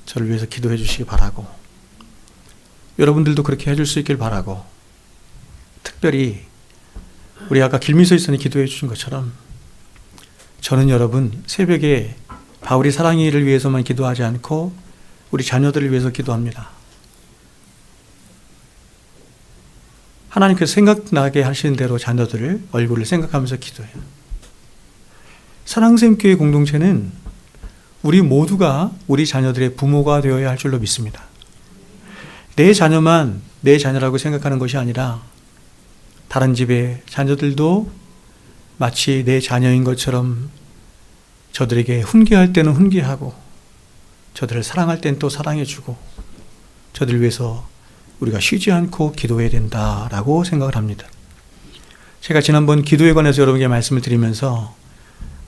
저를 위해서 기도해 주시기 바라고, 여러분들도 그렇게 해줄 수 있길 바라고, 특별히 우리 아까 길미서 이사님 기도해 주신 것처럼 저는 여러분 새벽에 바울이 사랑이를 위해서만 기도하지 않고 우리 자녀들을 위해서 기도합니다. 하나님께서 생각나게 하시는 대로 자녀들을 얼굴을 생각하면서 기도해요. 사랑샘교회 공동체는 우리 모두가 우리 자녀들의 부모가 되어야 할 줄로 믿습니다. 내 자녀만 내 자녀라고 생각하는 것이 아니라 다른 집의 자녀들도 마치 내 자녀인 것처럼 저들에게 훈계할 때는 훈계하고, 저들을 사랑할 때는 또 사랑해주고, 저들을 위해서 우리가 쉬지 않고 기도해야 된다라고 생각을 합니다. 제가 지난번 기도에 관해서 여러분에게 말씀을 드리면서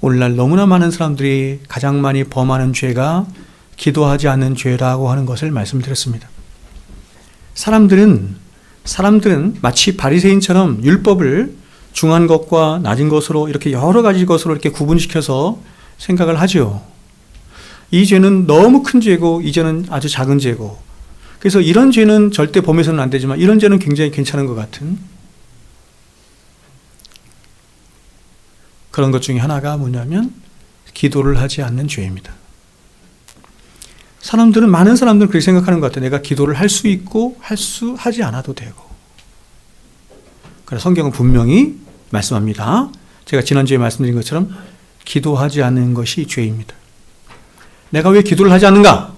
오늘날 너무나 많은 사람들이 가장 많이 범하는 죄가 기도하지 않는 죄라고 하는 것을 말씀드렸습니다. 사람들은 마치 바리새인처럼 율법을 중한 것과 낮은 것으로 이렇게 여러 가지 것으로 이렇게 구분시켜서 생각을 하죠. 이 죄는 너무 큰 죄고 이 죄는 아주 작은 죄고, 그래서 이런 죄는 절대 범해서는 안 되지만 이런 죄는 굉장히 괜찮은 것 같은 그런 것 중에 하나가 뭐냐면 기도를 하지 않는 죄입니다. 많은 사람들은 그렇게 생각하는 것 같아요. 내가 기도를 할 수 있고 하지 않아도 되고. 그래서 성경은 분명히 말씀합니다. 제가 지난주에 말씀드린 것처럼 기도하지 않는 것이 죄입니다. 내가 왜 기도를 하지 않는가?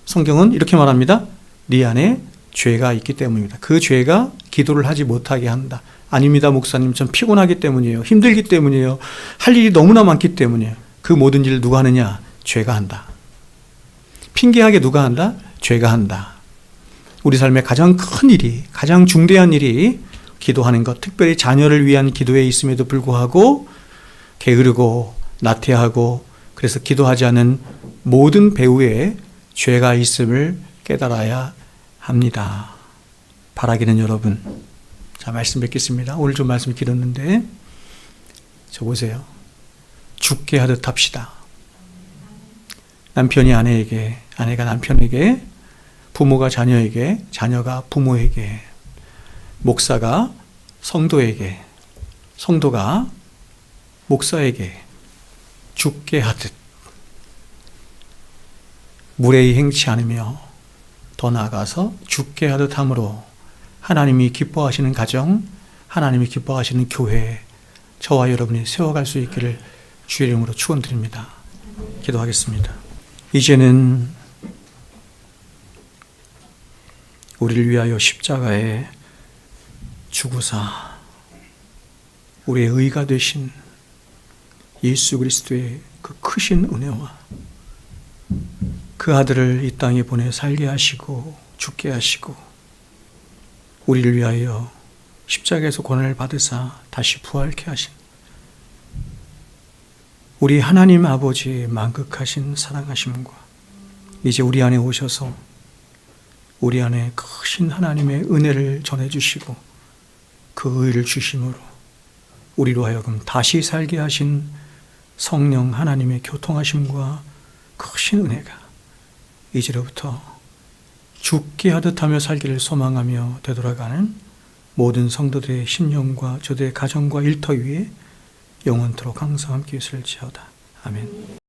성경은 이렇게 말합니다. 네 안에 죄가 있기 때문입니다. 그 죄가 기도를 하지 못하게 한다. 아닙니다, 목사님. 전 피곤하기 때문이에요. 힘들기 때문이에요. 할 일이 너무나 많기 때문이에요. 그 모든 일을 누가 하느냐? 죄가 한다. 핑계하게 누가 한다? 죄가 한다. 우리 삶의 가장 큰 일이, 가장 중대한 일이 기도하는 것, 특별히 자녀를 위한 기도에 있음에도 불구하고 게으르고 나태하고, 그래서 기도하지 않는 모든 배후에 죄가 있음을 깨달아야 합니다. 바라기는 여러분, 자, 말씀 뵙겠습니다. 오늘 좀 말씀이 길었는데 저 보세요. 죽게 하듯 합시다. 남편이 아내에게, 아내가 남편에게, 부모가 자녀에게, 자녀가 부모에게, 목사가 성도에게, 성도가 목사에게 죽게 하듯 무례히 행치 않으며 더 나아가서 죽게 하듯 함으로 하나님이 기뻐하시는 가정, 하나님이 기뻐하시는 교회, 저와 여러분이 세워갈 수 있기를 주의 이름으로 축원드립니다. 기도하겠습니다. 이제는 우리를 위하여 십자가에 죽으사 우리의 의가 되신 예수 그리스도의 그 크신 은혜와 그 아들을 이 땅에 보내 살게 하시고 죽게 하시고 우리를 위하여 십자가에서 고난을 받으사 다시 부활케 하신 우리 하나님 아버지의 만극하신 사랑하심과 이제 우리 안에 오셔서 우리 안에 크신 하나님의 은혜를 전해주시고 그 의를 주심으로 우리로 하여금 다시 살게 하신 성령 하나님의 교통하심과 크신 은혜가 이제로부터 죽게 하듯 하며 살기를 소망하며 되돌아가는 모든 성도들의 심령과 저들의 가정과 일터 위에 영원토록 항상 함께 있을지어다. 아멘.